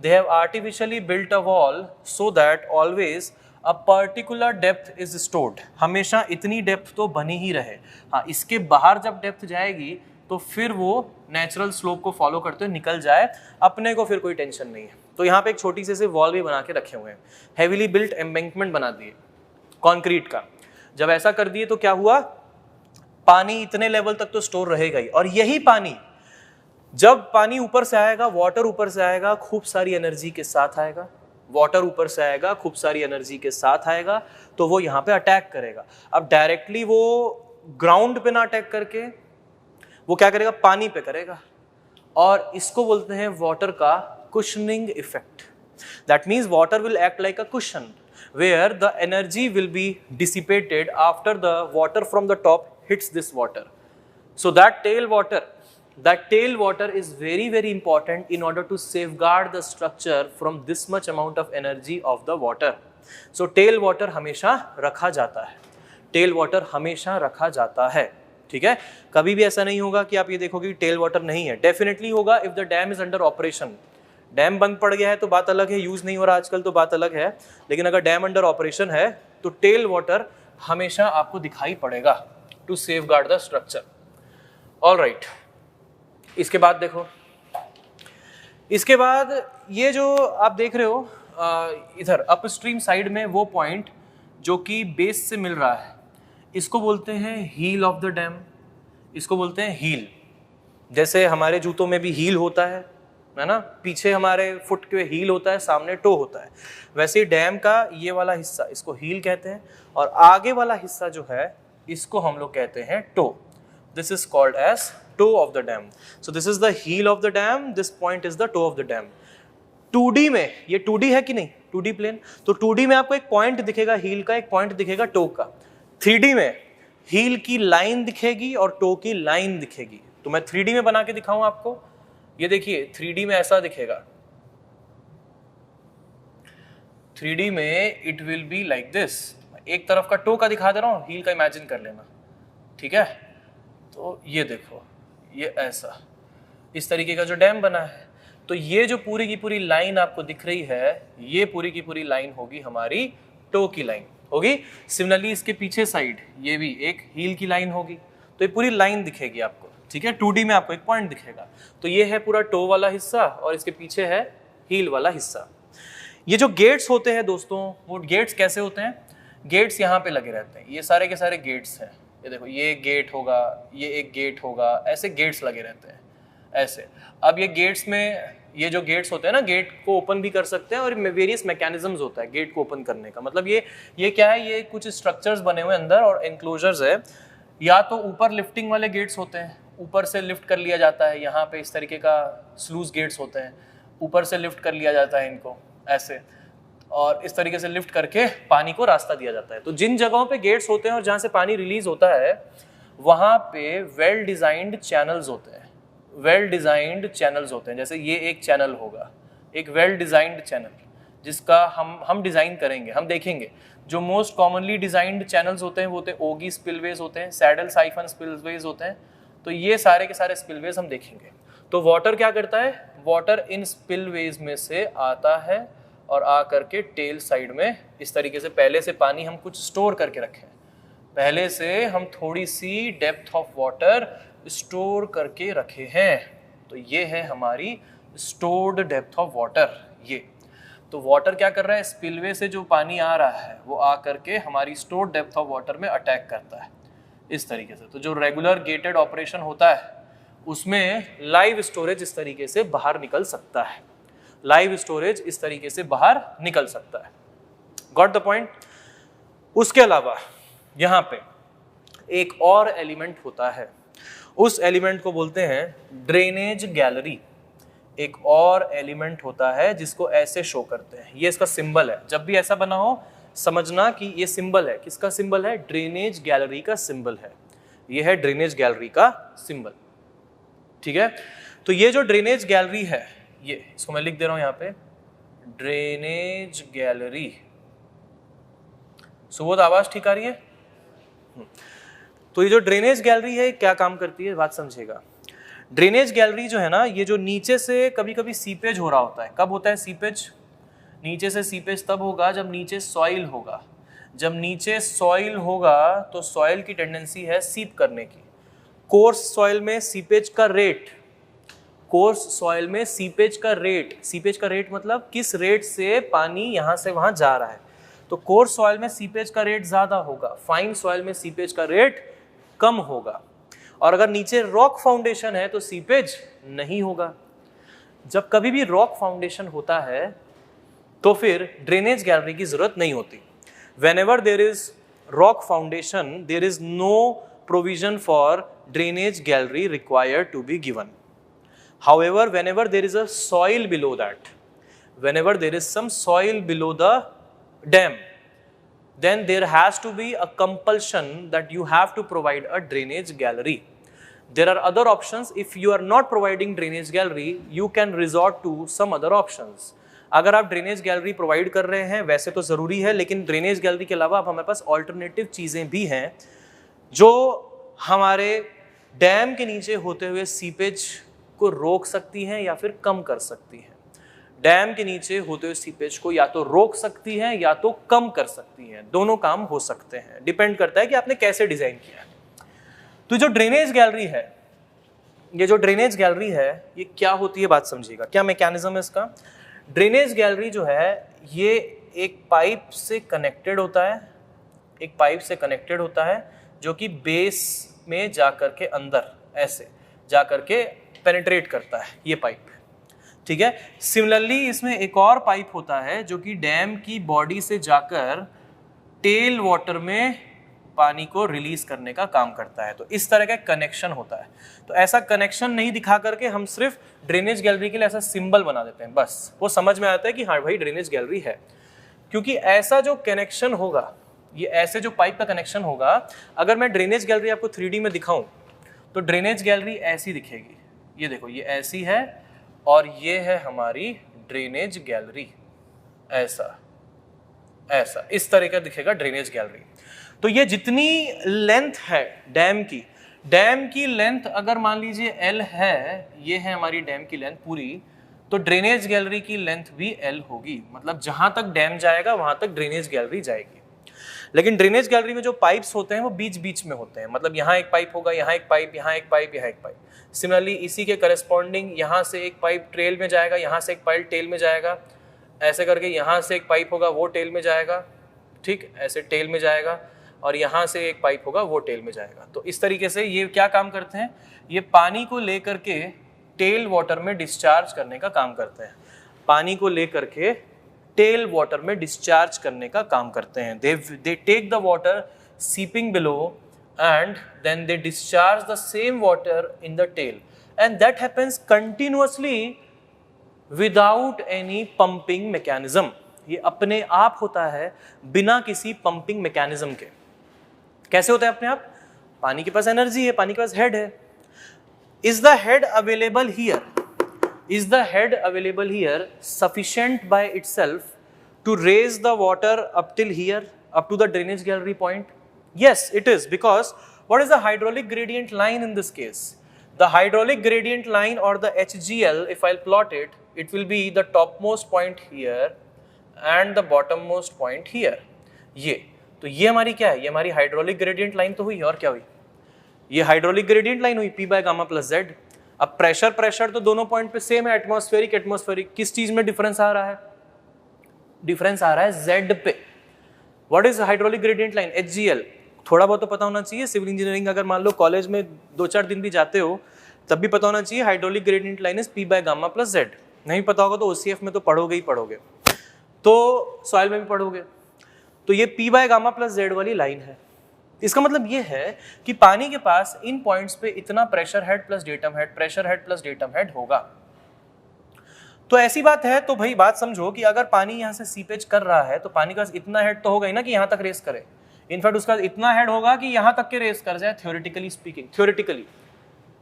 They have artificially built a wall so that always a particular depth is stored. हमेशा इतनी depth तो बनी ही रहे। हाँ, इसके बाहर जब depth जाएगी तो फिर वो नेचुरल स्लोप को फॉलो करते हुए निकल जाए, अपने को फिर कोई टेंशन नहीं है। तो यहाँ पे एक छोटी सी वॉल भी बना के रखे हुए हैं, हेवीली बिल्ट एम्बैंकमेंट बना दिए कंक्रीट का। जब ऐसा कर दिए तो क्या हुआ, पानी इतने लेवल तक तो स्टोर रहेगा ही, और यही पानी जब पानी ऊपर से आएगा, वाटर ऊपर से आएगा, खूब सारी एनर्जी के साथ आएगा, वाटर ऊपर से आएगा, खूब सारी एनर्जी के साथ आएगा, तो वो यहाँ पे अटैक करेगा। अब डायरेक्टली वो ग्राउंड पे ना अटैक करके वो क्या करेगा, पानी पे करेगा, और इसको बोलते हैं वाटर का cushioning effect. That means water will act like a cushion where the energy will be dissipated after the water from the top hits this water. So that tail water is very very important in order to safeguard the structure from this much amount of energy of the water. So tail water हमेशा रखा जाता है, tail water हमेशा रखा जाता है, ठीक है, कभी भी ऐसा नहीं होगा कि आप ये देखोगे कि टेल वाटर नहीं है, डेफिनेटली होगा if the dam is under operation. Dam बंद पड़ गया है तो बात अलग है, यूज नहीं हो रहा आजकल तो बात अलग है, लेकिन अगर डैम अंडर ऑपरेशन है तो टेल वाटर हमेशा आपको दिखाई पड़ेगा to safeguard the structure. Alright, इसके बाद देखो, इसके बाद ये जो आप देख रहे हो इधर अपस्ट्रीम साइड में वो पॉइंट जो कि बेस से मिल रहा है, इसको बोलते हैं हील ऑफ द डैम, इसको बोलते हैं हील। जैसे हमारे जूतों में भी हील होता है ना, पीछे हमारे फुट के हील होता है, सामने टो होता है, वैसे ही डैम का ये वाला हिस्सा इसको हील कहते हैं, और आगे वाला हिस्सा जो है इसको हम लोग कहते हैं toe. This is called as toe of the dam. So this is the heel of the dam, this point is the toe of the dam. 2D में, ये 2D है कि नहीं, 2D प्लेन, तो 2D में आपको एक पॉइंट दिखेगा हील का, एक पॉइंट दिखेगा टो का। 3D में हील की लाइन दिखेगी और टो की लाइन दिखेगी। तो मैं 3D में बना के दिखाऊं आपको, ये देखिए 3D में ऐसा दिखेगा, 3D में it will be like this. एक तरफ का टो का दिखा दे रहा हूं, हील का इमेजिन कर लेना, ठीक है। तो ये देखो, ये ऐसा इस तरीके का जो डैम बना है, तो ये जो पूरी की पूरी लाइन आपको दिख रही है, ये पूरी की पूरी लाइन होगी हमारी टो की लाइन होगी। सिमिलरली इसके पीछे साइड ये भी एक हील की लाइन होगी, तो ये पूरी लाइन दिखेगी आपको, ठीक है। 2D में आपको एक पॉइंट दिखेगा, तो ये है पूरा टो वाला हिस्सा और इसके पीछे है हील वाला हिस्सा। ये जो गेट्स होते हैं दोस्तों, वो गेट्स कैसे होते हैं, गेट्स यहाँ पे लगे रहते हैं, ये सारे के सारे गेट्स हैं, ये देखो ये गेट होगा, ये एक गेट होगा, ऐसे गेट्स लगे रहते हैं ऐसे। अब ये गेट्स में, ये जो गेट्स होते हैं ना, गेट को ओपन भी कर सकते हैं और वेरियस मैकेनिज्म्स होता है गेट को ओपन करने का। मतलब ये क्या है, ये कुछ स्ट्रक्चर्स बने हुए अंदर और एनक्लोजर्स है। या तो ऊपर लिफ्टिंग वाले गेट्स होते हैं, ऊपर से लिफ्ट कर लिया जाता है, यहाँ पे इस तरीके का स्लूज गेट्स होते हैं, ऊपर से लिफ्ट कर लिया जाता है इनको ऐसे, और इस तरीके से लिफ्ट करके पानी को रास्ता दिया जाता है। तो जिन जगहों पे गेट्स होते हैं और जहाँ से पानी रिलीज होता है, वहाँ पे वेल डिजाइंड चैनल्स होते हैं, वेल डिजाइंड चैनल्स होते हैं। जैसे ये एक चैनल होगा, एक वेल डिजाइंड चैनल, जिसका हम डिजाइन करेंगे, हम देखेंगे। जो मोस्ट कॉमनली डिजाइंड चैनल्स होते हैं वो होते हैं ओगी स्पिलवेज होते हैं, सैडल साइफन स्पिलवेज होते हैं। तो ये सारे के सारे स्पिलवेज हम देखेंगे। तो वाटर क्या करता है, वाटर इन स्पिलवेज में से आता है और आ करके टेल साइड में इस तरीके से, पहले से पानी हम कुछ स्टोर करके रखें, पहले से हम थोड़ी सी डेप्थ ऑफ वाटर स्टोर करके रखे हैं, तो ये है हमारी स्टोर्ड डेप्थ ऑफ वाटर। ये तो वाटर क्या कर रहा है, स्पिलवे से जो पानी आ रहा है वो आ करके हमारी स्टोर्ड डेप्थ ऑफ वाटर में अटैक करता है इस तरीके से। तो जो रेगुलर गेटेड ऑपरेशन होता है उसमें लाइव स्टोरेज इस तरीके से बाहर निकल सकता है, लाइव स्टोरेज इस तरीके से बाहर निकल सकता है। Got the point. उसके अलावा यहाँ पे एक और एलिमेंट होता है, उस एलिमेंट को बोलते हैं ड्रेनेज गैलरी। एक और एलिमेंट होता है जिसको ऐसे शो करते हैं, ये इसका सिंबल है। जब भी ऐसा बना हो समझना कि ये सिंबल है, किसका सिंबल है, ड्रेनेज गैलरी का सिंबल है। ये है ड्रेनेज गैलरी का सिंबल, ठीक है। तो ये जो ड्रेनेज गैलरी है, ये इसको मैं लिख दे रहा हूं यहाँ पे, ड्रेनेज गैलरी। सुबोध आवाज ठीक आ रही है? तो ये जो ड्रेनेज गैलरी है क्या काम करती है, बात समझेगा। ड्रेनेज गैलरी जो है ना, ये जो नीचे से कभी कभी सीपेज हो रहा होता है। कब होता है सीपेज? नीचे से सीपेज तब होगा जब नीचे सॉइल होगा। जब नीचे सॉइल होगा तो सॉइल की टेंडेंसी है सीप करने की। कोर्स सॉइल में सीपेज का रेट, कोर्स सॉइल में सीपेज का रेट मतलब किस रेट से पानी यहां से वहां जा रहा है। तो कोर्स सॉइल में सीपेज का रेट ज्यादा होगा, फाइन सॉइल में सीपेज का रेट कम होगा। और अगर नीचे रॉक फाउंडेशन है तो सीपेज नहीं होगा। जब कभी भी रॉक फाउंडेशन होता है तो फिर ड्रेनेज गैलरी की जरूरत नहीं होती। Whenever there is rock foundation, there is no provision for drainage gallery required to be given. However, whenever there is a soil below that, whenever there is some soil below the dam, then there has to be a compulsion that you have to provide a drainage gallery. There are other options. If you are not providing drainage gallery, you can resort to some other options. अगर आप drainage gallery provide कर रहे हैं वैसे तो ज़रूरी है, लेकिन ड्रेनेज गैलरी के अलावा अब हमारे पास ऑल्टरनेटिव चीज़ें भी हैं जो हमारे डैम के नीचे होते हुए सीपेज को रोक सकती हैं या फिर कम कर सकती हैं। डैम के नीचे होते हुए सीपेज को या तो रोक सकती हैं या तो कम कर सकती हैं, दोनों काम हो सकते हैं, डिपेंड करता है कि आपने कैसे डिजाइन किया है। तो जो ड्रेनेज गैलरी है, ये जो ड्रेनेज गैलरी है ये क्या होती है बात समझिएगा, क्या मैकेनिज्म है इसका। ड्रेनेज गैलरी जो है ये एक पाइप से कनेक्टेड होता है, एक पाइप से कनेक्टेड होता है जो कि बेस में जाकर के अंदर ऐसे जाकर के पेनिट्रेट करता है ये पाइप, ठीक है। सिमिलरली इसमें एक और पाइप होता है जो कि डैम की बॉडी से जाकर टेल वाटर में पानी को रिलीज करने का काम करता है। तो इस तरह का कनेक्शन होता है। तो ऐसा कनेक्शन नहीं दिखा करके हम सिर्फ ड्रेनेज गैलरी के लिए ऐसा सिंबल बना देते हैं, बस वो समझ में आता है कि हाँ भाई ड्रेनेज गैलरी है। क्योंकि ऐसा जो कनेक्शन होगा, ये ऐसे जो पाइप का कनेक्शन होगा, अगर मैं ड्रेनेज गैलरी आपको 3D में दिखाऊं तो ड्रेनेज गैलरी ऐसी दिखेगी। ये देखो, ये ऐसी है और ये है हमारी ड्रेनेज गैलरी, ऐसा ऐसा इस तरह का दिखेगा ड्रेनेज गैलरी। तो ये जितनी लेंथ है डैम की लेंथ अगर मान लीजिए L है, ये है हमारी डैम की लेंथ पूरी, तो ड्रेनेज गैलरी की लेंथ भी L होगी। मतलब जहां तक डैम जाएगा वहां तक ड्रेनेज गैलरी जाएगी। लेकिन ड्रेनेज गैलरी में जो पाइप्स होते हैं वो बीच बीच में होते हैं, मतलब यहाँ एक पाइप होगा, यहाँ एक पाइप, यहाँ एक पाइप, यहाँ एक पाइप। सिमिलरली इसी के करस्पॉन्डिंग यहाँ से एक पाइप ट्रेल में जाएगा, यहाँ से एक पाइप टेल में जाएगा, ऐसे करके यहाँ से एक पाइप होगा वो टेल में जाएगा, ठीक, ऐसे टेल में जाएगा, और यहाँ से एक पाइप होगा वो टेल में जाएगा। तो इस तरीके से ये क्या काम करते हैं, ये पानी को लेकर के टेल वाटर में डिस्चार्ज करने का काम करते हैं। पानी को लेकर के टेल वाटर में डिस्चार्ज करने का काम करते हैं। They take the water seeping below and then they discharge the same water in the tail, and that happens continuously without any pumping mechanism। ये अपने आप होता है बिना किसी पंपिंग मैकेनिज्म के। कैसे होता है अपने आप? पानी के पास एनर्जी है, पानी के पास हेड है। Is the head available here? Is the head available here sufficient by itself to raise the water up till here, up to the drainage gallery point? Yes, it is, because what is the hydraulic gradient line in this case? The hydraulic gradient line or the HGL, if I'll plot it, it will be the topmost point here and the bottommost point here. तो ये हमारी क्या है? ये हमारी hydraulic gradient line तो हुई, और क्या हुई? ये हाइड्रोलिक ग्रेडियंट लाइन हुई P by gamma plus Z। अब प्रेशर तो दोनों पॉइंट पे सेम है, एटमॉस्फेरिक। किस चीज में डिफरेंस आ रहा है? डिफरेंस आ रहा है Z पे। What is hydraulic gradient line? HGL। थोड़ा बहुत तो पता होना चाहिए, सिविल इंजीनियरिंग अगर मान लो कॉलेज में 2-4 दिन भी जाते हो तब भी पता होना चाहिए hydraulic gradient line is P by gamma plus Z। नहीं पता होगा तो OCF में तो पढ़ोगे ही पढ़ोगे, तो सॉइल में भी पढ़ोगे। तो ये P by gamma plus Z वाली लाइन है। इसका मतलब ये है कि पानी के पास इन पॉइंट्स पे इतना pressure head plus datum head, pressure head plus datum head होगा। तो ऐसी बात है, तो भाई बात समझो कि अगर पानी यहाँ से सीपेज कर रहा है तो पानी का इतना हेड तो होगा ही ना कि यहाँ तक रेस करे। इनफैक्ट उसका इतना हेड होगा कि यहाँ तक के रेस कर जाए, theoretically speaking, theoretically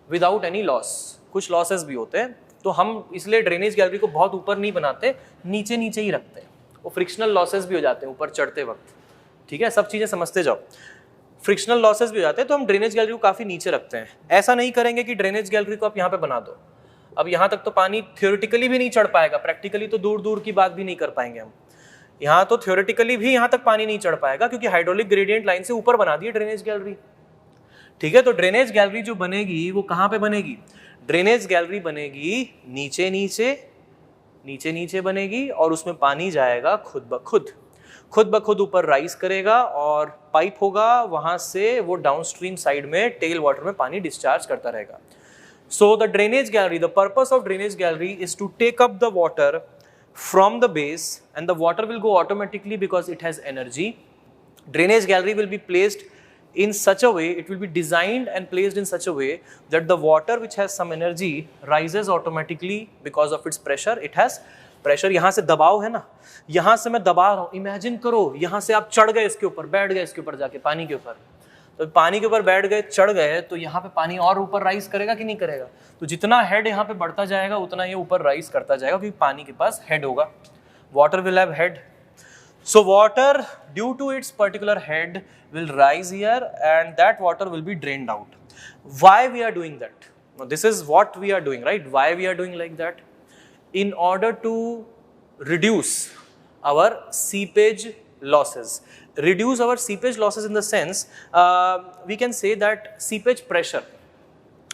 without any loss. कुछ लॉसेस भी होते हैं, तो हम इसलिए ड्रेनेज गैलरी को बहुत ऊपर नहीं बनाते, नीचे नीचे ही रखते हैं। वो फ्रिक्शनल लॉसेस भी हो जाते हैं ऊपर चढ़ते वक्त, ठीक है, सब चीज़ें समझते जाओ। फ्रिक्शनल लॉसेस भी हो जाते हैं, तो हम ड्रेनेज गैलरी को काफ़ी नीचे रखते हैं। ऐसा नहीं करेंगे कि ड्रेनेज गैलरी को आप यहाँ पे बना दो। अब यहाँ तक तो पानी थ्योरेटिकली भी नहीं चढ़ पाएगा, प्रैक्टिकली तो दूर दूर की बात भी नहीं कर पाएंगे हम। यहाँ तो थ्योरेटिकली भी यहाँ तक पानी नहीं चढ़ पाएगा, क्योंकि हाइड्रोलिक ग्रेडियंट लाइन से ऊपर बना दी ड्रेनेज गैलरी, ठीक है। तो ड्रेनेज गैलरी जो बनेगी वो कहाँ पे बनेगी? ड्रेनेज गैलरी बनेगी नीचे नीचे बनेगी, और उसमें पानी जाएगा खुद ब खुद ऊपर राइज करेगा, और पाइप होगा, वहां से वो डाउनस्ट्रीम साइड में टेल वाटर में पानी डिस्चार्ज करता रहेगा। So the drainage gallery, the purpose of drainage gallery is to take up the water from the base, and the water will go automatically because it has energy. Drainage gallery will be placed in such a way, it will be designed and placed in such a way that the water which has some energy rises automatically because of its pressure. It has pressure, यहाँ से दबाव है ना, यहाँ से मैं दबा रहा हूँ, इमेजिन करो यहाँ से आप चढ़ गए इसके ऊपर, बैठ गए इसके ऊपर जाके पानी के ऊपर, तो पानी के ऊपर बैठ गए, चढ़ गए, तो यहाँ पे पानी और ऊपर राइज करेगा कि नहीं करेगा? तो जितना हेड यहाँ पे बढ़ता जाएगा उतना ये ऊपर राइज करता जाएगा, क्योंकि पानी के पास हेड होगा, water will have head. So water, due to its particular head, will rise here and that water will be drained out. Why we are doing that? Now this is what we are doing, right? Why we are doing like that? In order to reduce our seepage losses. Reduce our seepage losses in the sense, we can say that seepage pressure.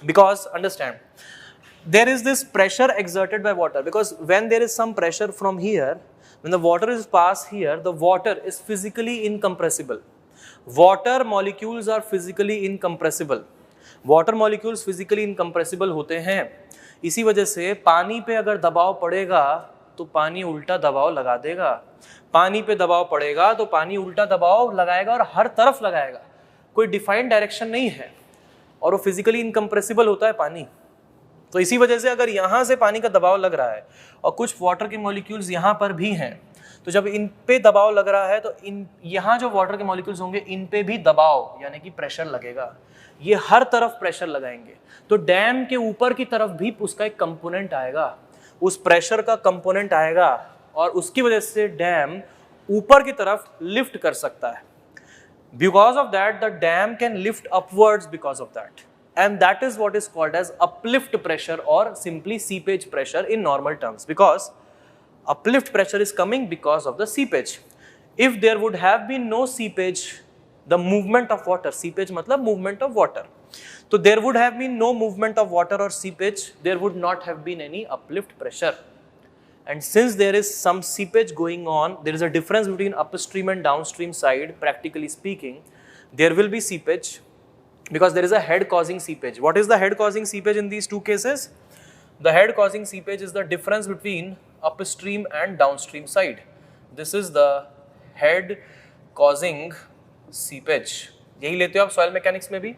Because understand, there is this pressure exerted by water, because when there is some pressure from here, when the water is passed here, the water is physically incompressible. Water molecules are physically incompressible. Water molecules physically incompressible होते हैं. इसी वजह से पानी पे अगर दबाव पड़ेगा तो पानी उल्टा दबाव लगा देगा. पानी पे दबाव पड़ेगा तो पानी उल्टा दबाव लगाएगा और हर तरफ लगाएगा. कोई डिफाइंड डायरेक्शन नहीं है और वो फिजिकली इनकम्प्रेसिबल होता है पानी. तो इसी वजह से अगर यहाँ से पानी का दबाव लग रहा है और कुछ वाटर के मॉलिक्यूल्स यहाँ पर भी हैं, तो जब इन पे दबाव लग रहा है तो इन यहाँ जो वाटर के मॉलिक्यूल्स होंगे इन पे भी दबाव यानी कि प्रेशर लगेगा. ये हर तरफ प्रेशर लगाएंगे तो डैम के ऊपर की तरफ भी उसका एक कंपोनेंट आएगा, उस प्रेशर का कंपोनेंट आएगा और उसकी वजह से डैम ऊपर की तरफ लिफ्ट कर सकता है. Because of that, the dam can lift upwards because of that. And that is what is called as uplift pressure or simply seepage pressure in normal terms. Because uplift pressure is coming because of the seepage. If there would have been no seepage, the movement of water, seepage matlab movement of water. So there would have been no movement of water or seepage, there would not have been any uplift pressure. And since there is some seepage going on, there is a difference between upstream and downstream side, practically speaking. There will be seepage because there is a head causing seepage. What is the head causing seepage in these two cases? The head causing seepage is the difference between upstream and downstream side. This is the head causing seepage. यही लेते हो आप soil mechanics में भी,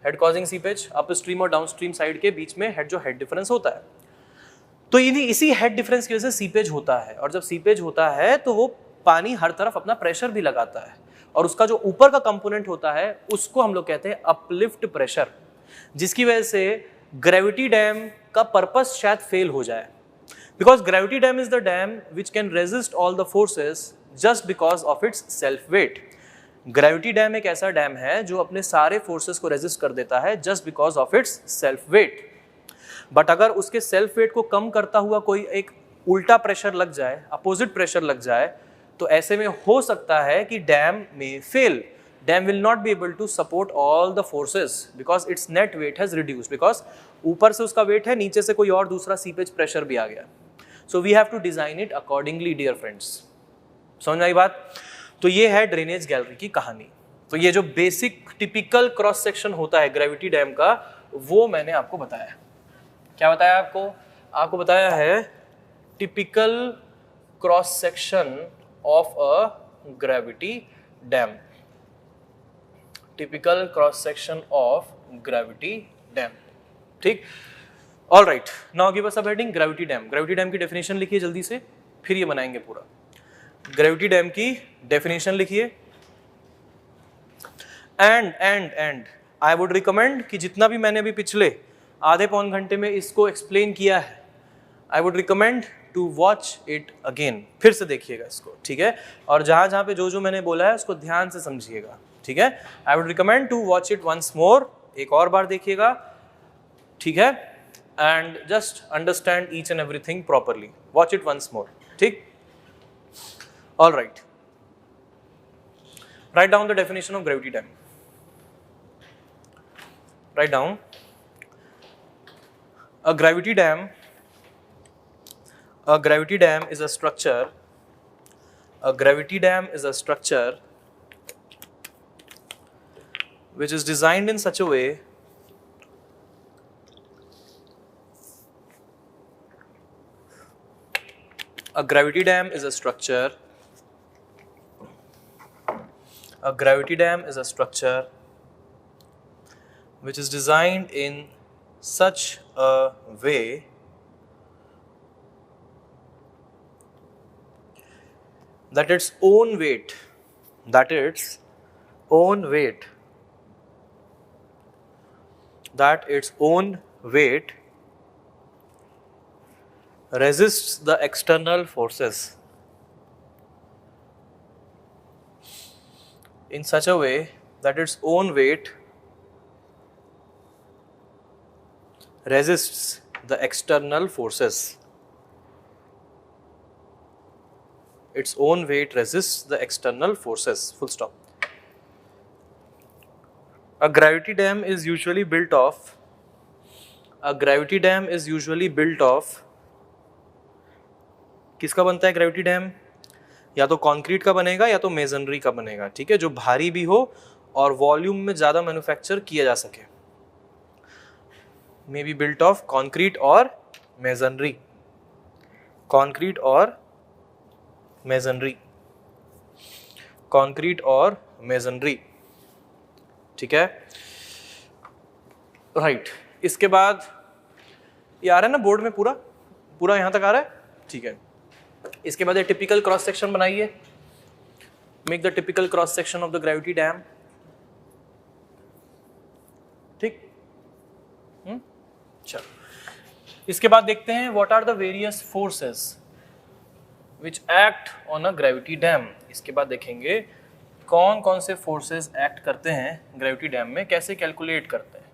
head causing seepage, upstream और downstream side के बीच में head जो head difference होता है. तो इसी हेड डिफरेंस की वजह से सीपेज होता है और जब सीपेज होता है तो वो पानी हर तरफ अपना प्रेशर भी लगाता है और उसका जो ऊपर का कंपोनेंट होता है उसको हम लोग कहते हैं अपलिफ्ट प्रेशर, जिसकी वजह से ग्रेविटी डैम का पर्पस शायद फेल हो जाए. Because gravity dam is the dam which can resist all the forces just because of its self weight. Gravity dam एक ऐसा डैम है जो अपने सारे फोर्सेस को रेजिस्ट कर देता है just because of its self weight. But अगर उसके सेल्फ वेट को कम करता हुआ कोई एक उल्टा प्रेशर लग जाए, अपोजिट प्रेशर लग जाए, तो ऐसे में हो सकता है कि डैम में fail. Dam will not be able to support all the forces because its net weight has reduced. Because ऊपर से उसका वेट है, नीचे से कोई और दूसरा सीपेज प्रेशर भी आ गया. So we have to design it accordingly dear friends. समझ में आई बात? तो ये है ड्रेनेज गैलरी की कहानी. तो ये जो बेसिक टिपिकल क्रॉस सेक्शन होता है ग्रेविटी डैम का, वो मैंने आपको बताया. क्या बताया आपको? आपको बताया है typical cross section of a gravity dam. Typical cross section of gravity dam. ठीक, all right. Now give us a heading gravity dam. Gravity dam की डेफिनेशन लिखिए जल्दी से, फिर ये बनाएंगे पूरा. ग्रेविटी डैम की डेफिनेशन लिखिए. एंड आई वुड रिकमेंड कि जितना भी मैंने अभी पिछले आधे पौन घंटे में इसको एक्सप्लेन किया है, I would recommend to watch it again. फिर से देखिएगा इसको, ठीक है? और जहाँ जहाँ पे जो जो मैंने बोला है उसको ध्यान से समझिएगा, ठीक है? I would recommend to watch it once more. एक और बार देखिएगा, ठीक है? And just understand each and everything properly. Watch it once more, ठीक? All right. Write down the definition of gravity dam. Write down. A gravity dam is a structure. A gravity dam is a structure which is designed in such a way a gravity dam is a structure. A gravity dam is a structure which is designed in such a way that its own weight resists the external forces. in such a way that its own weight resists the external forces. Its own weight resists the external forces. Full stop. A gravity dam is usually built of किसका बनता है gravity dam? या तो concrete का बनेगा या तो masonry का बनेगा, ठीक है, जो भारी भी हो और वॉल्यूम में ज्यादा मैन्युफैक्चर किया जा सके. May be built of concrete और मेसनरी. कंक्रीट और मेसनरी, ठीक है, राइट. इसके बाद ये आ रहा है ना बोर्ड में, पूरा यहां तक आ रहा है, ठीक है. इसके बाद एक टिपिकल क्रॉस सेक्शन बनाइए. Make the typical cross section of the gravity dam. ठीक, चलो. इसके बाद देखते हैं what are the various forces which act on a gravity dam. इसके बाद देखेंगे कौन कौन से फोर्सेस एक्ट करते हैं ग्रेविटी डैम में, कैसे कैलकुलेट करते हैं.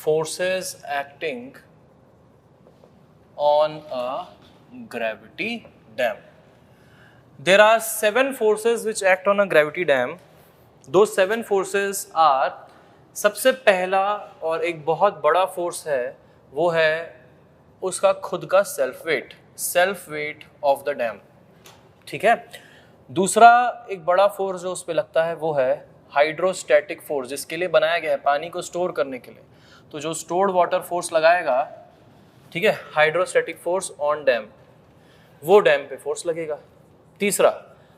Forces acting on a gravity dam. There are 7 forces which act on a gravity dam. Those 7 forces are, सबसे पहला और एक बहुत बड़ा फोर्स है वो है उसका खुद का self weight of the dam, ठीक है. दूसरा एक बड़ा फोर्स जो उस पर लगता है वो है हाइड्रोस्टैटिक फोर्स, जिसके लिए बनाया गया है पानी को स्टोर करने के लिए. तो जो स्टोर्ड वाटर फोर्स लगाएगा, ठीक है, हाइड्रोस्टैटिक फोर्स ऑन डैम, वो डैम पे फोर्स लगेगा. तीसरा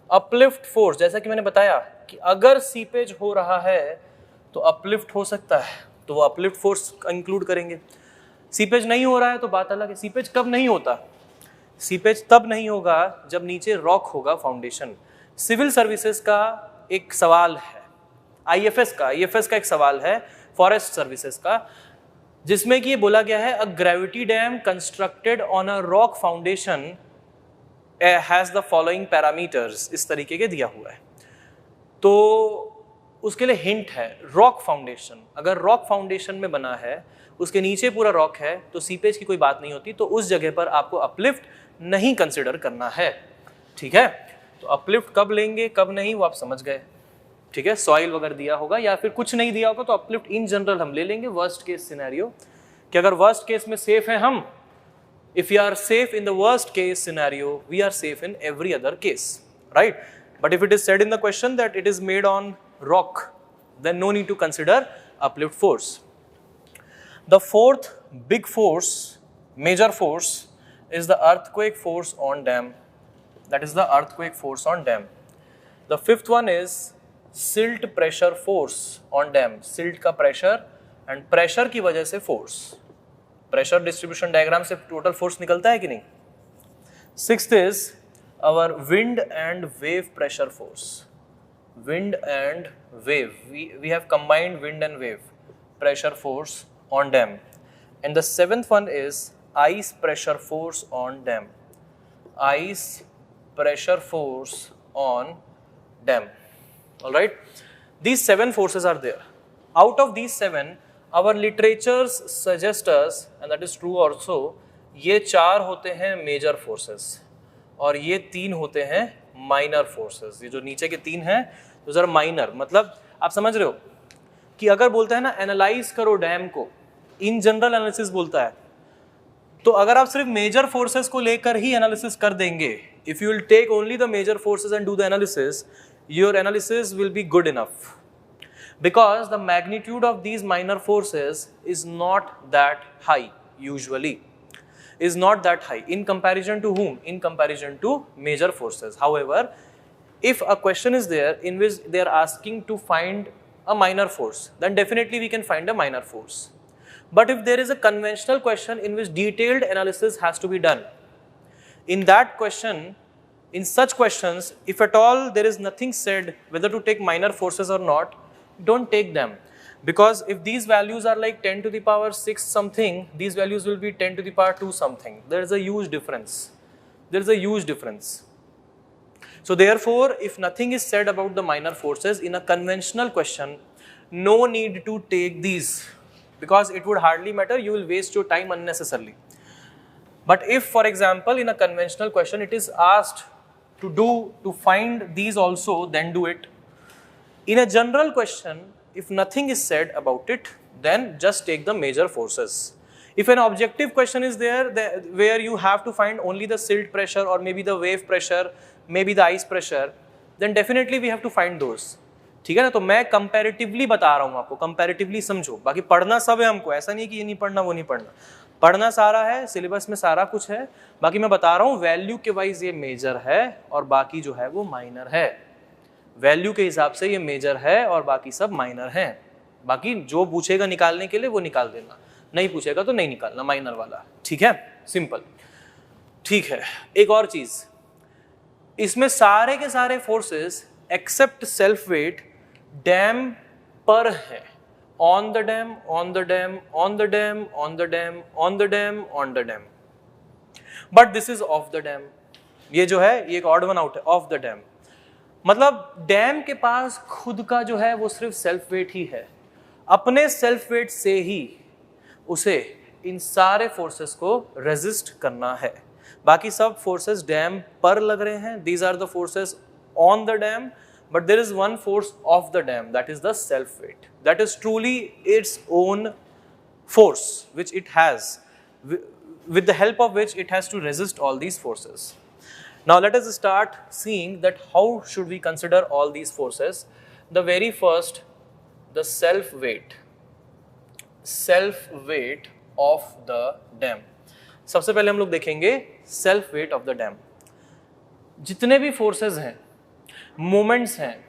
अपलिफ्ट फोर्स, जैसा कि मैंने बताया कि अगर सीपेज हो रहा है तो अपलिफ्ट हो सकता है, तो वो अपलिफ्ट फोर्स इंक्लूड करेंगे. सीपेज नहीं हो रहा है तो बात अलग है. सीपेज कब नहीं होता? सीपेज तब नहीं होगा जब नीचे रॉक होगा, फाउंडेशन. सिविल सर्विसेज का एक सवाल है, आईएफएस का एक सवाल है फॉरेस्ट सर्विसेज का, जिसमें कि ये बोला गया है a gravity dam constructed on a rock foundation has the following parameters. इस तरीके के दिया हुआ है. तो उसके लिए हिंट है रॉक फाउंडेशन. अगर रॉक फाउंडेशन में बना है, उसके नीचे पूरा रॉक है, तो सीपेज की कोई बात नहीं होती. तो उस जगह पर आपको अपलिफ्ट नहीं कंसिडर करना है, ठीक है. तो अपलिफ्ट कब लेंगे कब नहीं वो आप समझ गए, ठीक है. सॉइल वगैरह दिया होगा या फिर कुछ नहीं दिया होगा तो अपलिफ्ट इन जनरल हम ले लेंगे. वर्स्ट केस सिनेरियो कि अगर वर्स्ट केस में सेफ है हम, if you are safe in the worst case scenario we are safe in every other case, right. But if it is said in the question that it is made on rock, then no need to consider uplift force. The fourth big force, major force, is the earthquake force on dam. That is the earthquake force on dam. The fifth one is silt pressure force on dam. silt का pressure and pressure की वजह से force. pressure distribution diagram से total force निकलता है कि नहीं. Sixth is our wind and wave pressure force. wind and wave. We have combined wind and wave pressure force on dam. And the seventh one is ice pressure force on dam. Ice pressure force on dam. All right, these 7 forces are there. Out of these 7, our literatures suggest us, and that is true also, ये 4 होते हैं major forces और ये 3 होते हैं minor forces. ये जो नीचे के 3 हैं तो जरा minor, मतलब आप समझ रहे हो कि अगर बोलता है ना एनालाइज करो डैम को, इन जनरल एनालिसिस बोलता है, तो अगर आप सिर्फ मेजर फोर्सेस को लेकर ही एनालिसिस कर देंगे, if you will take only the major forces and do the analysis, your analysis will be good enough, because the magnitude of these minor forces is not that high, usually is not that high in comparison to whom? In comparison to major forces. However, if a question is there in which they are asking to find a minor force, then definitely we can find a minor force. But if there is a conventional question in which detailed analysis has to be done, in that question, in such questions, if at all there is nothing said whether to take minor forces or not, don't take them, because if these values are like 10 to the power 6 something, these values will be 10 to the power 2 something. There is a huge difference. there is a huge difference. So therefore, if nothing is said about the minor forces in a conventional question, no need to take these, because it would hardly matter, you will waste your time unnecessarily. But if, for example, in a conventional question it is asked to find these also, then do it. In a general question, if nothing is said about it, then just take the major forces. If an objective question is there where you have to find only the silt pressure or maybe the wave pressure, maybe the ice pressure, then definitely we have to find those. ठीक है ना? तो मैं comparatively बता रहा हूँ आपको, comparatively समझो, बाकी पढ़ना सब है हमको, ऐसा नहीं कि ये नहीं पढ़ना वो नहीं पढ़ना, पढ़ना सारा है, सिलेबस में सारा कुछ है, बाकी मैं बता रहा हूँ वैल्यू के वाइज ये मेजर है और बाकी जो है वो माइनर है। वैल्यू के हिसाब से ये मेजर है और बाकी सब माइनर है। बाकी जो पूछेगा निकालने के लिए वो निकाल देना, नहीं पूछेगा तो नहीं निकालना, माइनर वाला। ठीक है, सिंपल। ठीक है, एक और चीज, इसमें सारे के सारे forces except self weight dam पर है, on the dam, on the dam, on the dam, on the dam, on the dam, on the dam, but this is of the dam. ये जो है ये एक ऑड वन आउट है, of the dam, मतलब dam के पास खुद का जो है वो सिर्फ सेल्फ वेट ही है, अपने सेल्फ वेट से ही उसे इन सारे फोर्सेस को रेजिस्ट करना है। बाकी सब फोर्सेस डैम पर लग रहे हैं, these are the forces on the dam, but there is one force of the dam, that is the self weight, that is truly its own force which it has, with the help of which it has to resist all these forces. Now let us start seeing that how should we consider all these forces. The very first, the self weight of the dam. सबसे पहले हम लोग देखेंगे self weight of the dam. जितने भी forces हैं, moments हैं,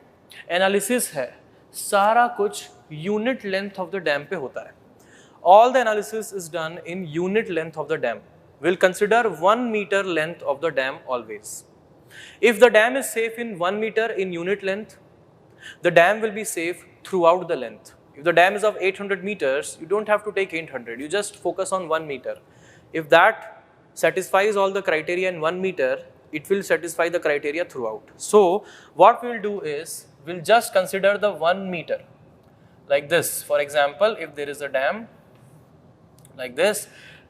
analysis है, सारा कुछ unit length of the dam पे होता है। All the analysis is done in unit length of the dam. We'll consider 1 meter length of the dam always. If the dam is safe in 1 meter in unit length, the dam will be safe throughout the length. If the dam is of 800 meters, you don't have to take 800, you just focus on 1 meter. If that satisfies all the criteria in 1 meter, it will satisfy the criteria throughout. So what we'll do is, we'll just consider the 1 meter like this. For example, if there is a dam like this,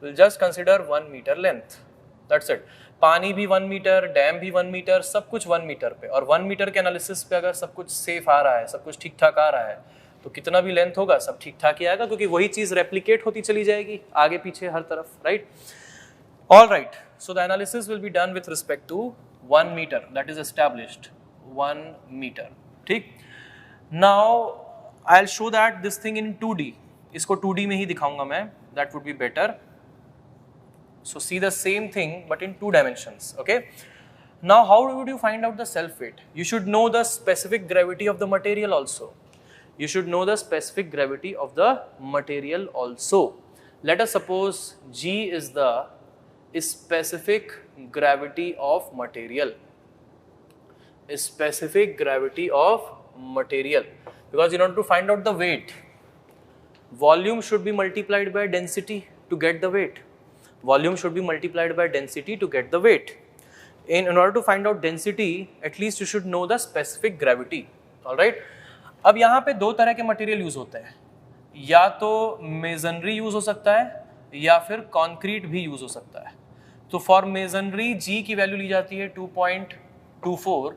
we'll just consider 1 meter length. That's it. पानी भी 1 metre, dam भी 1 metre, सब कुछ 1 metre पे। और 1 metre के analysis पे अगर सब कुछ सेफ आ रहा है, सब कुछ ठीक ठाक आ रहा है, तो कितना भी लेंथ होगा सब ठीक ठाक ही आएगा, क्योंकि वही चीज रेप्लिकेट होती चली जाएगी आगे पीछे हर तरफ, right? All right, so the analysis will be done with respect to 1 metre, that is established 1 metre. ठीक, now I will show that this thing in 2D, इसको 2D में ही दिखाऊंगा मैं, that would be better. So see the same thing but in 2 dimensions, okay? Now how would you find out the self weight? You should know the specific gravity of the material also. You should know the specific gravity of the material also. Let us suppose G is the specific gravity of material. Specific gravity of material. Because in order to find out the weight, volume should be multiplied by density to get the weight. Volume should be multiplied by density to get the weight. In order to find out density, at least you should know the specific gravity. All right? अब यहाँ पे 2 तरह के material use होते हैं, या तो masonry use हो सकता है या फिर कंक्रीट भी यूज हो सकता है। तो फॉर मेजनरी G की वैल्यू ली जाती है 2.24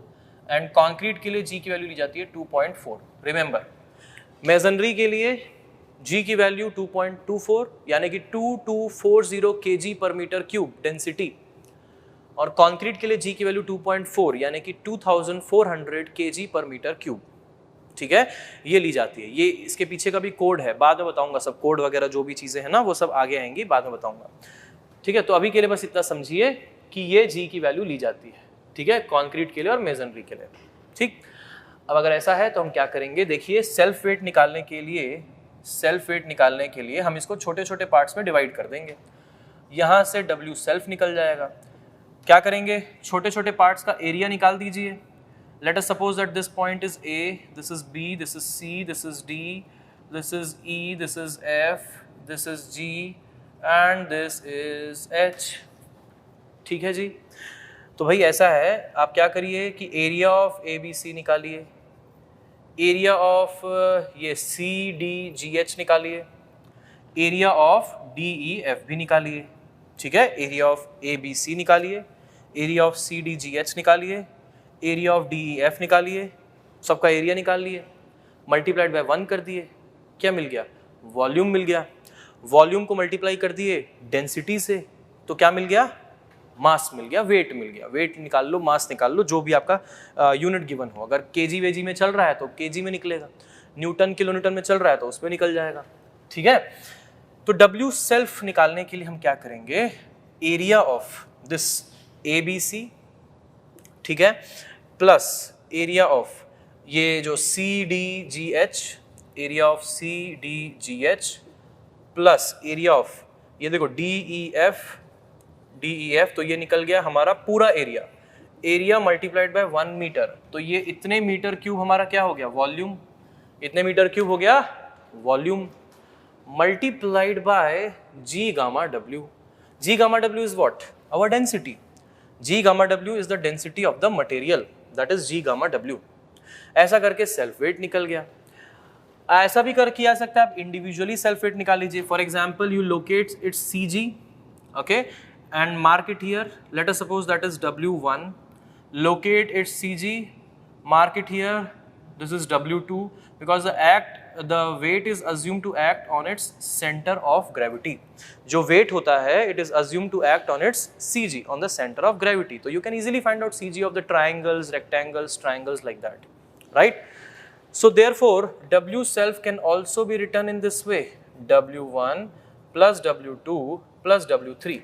एंड कंक्रीट के लिए G की वैल्यू ली जाती है 2.4। रिमेंबर, मेजनरी के लिए G की वैल्यू 2.24 यानी कि 2240 kg पर मीटर क्यूब डेंसिटी, और कंक्रीट के लिए G की वैल्यू 2.4 यानी कि 2400 kg पर मीटर क्यूब। ठीक है, ये ली जाती है। ये इसके पीछे का भी कोड है, बाद में बताऊंगा, सब कोड वगैरह जो भी चीजें हैं ना वो सब आगे आएंगी, बाद में बताऊंगा। ठीक है, तो अभी के लिए बस इतना समझिए कि ये G की वैल्यू ली जाती है। ठीक है, कंक्रीट के लिए और मेजनरी के लिए। ठीक, अब अगर ऐसा है तो हम क्या करेंगे, देखिए सेल्फ वेट निकालने के लिए हम इसको छोटे छोटे पार्ट्स में डिवाइड कर देंगे। यहाँ से W सेल्फ निकल जाएगा। क्या करेंगे, छोटे छोटे पार्ट्स का एरिया निकाल दीजिए। Late us suppose that this point is A, this is B, this is C, this is D, this is E, this is F, this is G and this is H। ठीक है जी, तो भाई ऐसा है, आप क्या करिए कि area of A B C निकालिए, एरिया ऑफ ये सी डी जी एच निकालिए, area of D E F भी निकालिए, ठीक है। Area of A B C निकालिए, area of C D G H निकालिए, area of D E F निकालिए, सबका एरिया निकाल लिए, मल्टीप्लाइड बाय 1 कर दिए, क्या मिल गया? वॉल्यूम मिल गया। वॉल्यूम को मल्टीप्लाई कर दिए डेंसिटी से, तो क्या मिल गया? मास मिल गया, वेट मिल गया। वेट निकाल लो, मास निकाल लो, जो भी आपका यूनिट गिवन हो। अगर केजी वेजी में चल रहा है तो केजी में निकलेगा, न्यूटन किलो न्यूटन में चल रहा है तो उसमें निकल जाएगा, ठीक है। तो W सेल्फ निकालने के लिए हम क्या करेंगे? Area of this A B C, ठीक है, प्लस एरिया ऑफ ये जो C D G H, area of C D G H, plus area of ये देखो डी ई एफ, तो ये निकल गया हमारा पूरा area. Area multiplied by 1 meter, तो ये इतने मीटर क्यूब हमारा क्या हो गया? वॉल्यूम। इतने मीटर क्यूब हो गया volume, multiplied by G gamma W. G gamma W is what? Our density. G gamma W is the density of the material, that is G gamma W. ऐसा करके self weight निकल गया। ऐसा भी कर किया सकता है, आप इंडिविजुअली सेल्फ वेट निकाल लीजिए। For example you locate its C G, okay, and mark it here. Let us suppose that is W1. Locate its CG, mark it here. This is W2 because the weight is assumed to act on its center of gravity. जो weight होता है, it is assumed to act on its CG, on the center of gravity. So you can easily find out CG of the triangles, rectangles, triangles like that, right? So therefore, W self can also be written in this way: W1 plus W2 plus W3.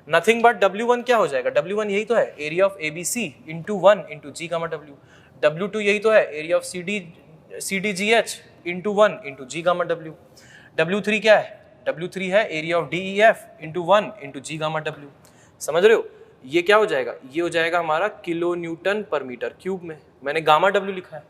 Nothing but W1 क्या हो जाएगा? W1 यही तो है, area of A B C into 1 into G gamma W. W2 यही तो है, area of C D G H into 1 into G gamma W. W3 क्या है? W3 है area of D E F into 1 into G gamma W. समझ रहे हो? ये क्या हो जाएगा? ये हो जाएगा हमारा kilo newton per metre cube में। मैंने गामा डब्ल्यू लिखा है,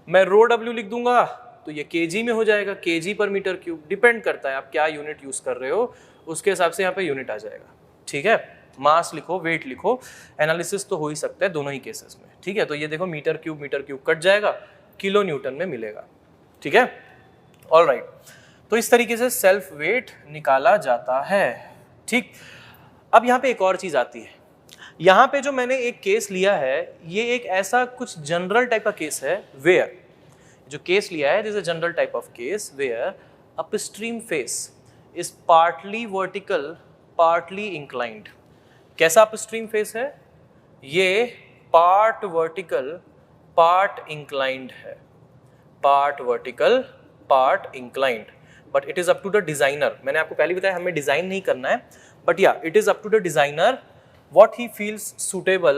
मैं रो डब्ल्यू लिख दूंगा तो ये केजी में हो जाएगा, केजी पर मीटर क्यूब। डिपेंड करता है आप क्या यूनिट यूज कर रहे हो, उसके हिसाब से यहाँ पे यूनिट आ जाएगा, ठीक है। मास लिखो, वेट लिखो, एनालिसिस तो हो ही सकता है दोनों ही केसेस में, ठीक है। तो ये देखो मीटर क्यूब कट जाएगा, किलो न्यूटन में मिलेगा, ठीक है। ऑलराइट, तो इस तरीके से सेल्फ वेट निकाला जाता है, ठीक। अब यहाँ पे एक और चीज आती है। यहाँ पे जो मैंने एक केस लिया है, ये एक ऐसा कुछ जनरल टाइप का केस है वेयर, जो केस लिया है, this is a general type of case where upstream face is partly vertical partly inclined. कैसा अपस्ट्रीम फेस है? ये पार्ट वर्टिकल पार्ट इंक्लाइंड है, part vertical part inclined, but it is up to the designer. मैंने आपको पहले बताया हमें design नहीं करना है, बट या it is up to the designer what he feels suitable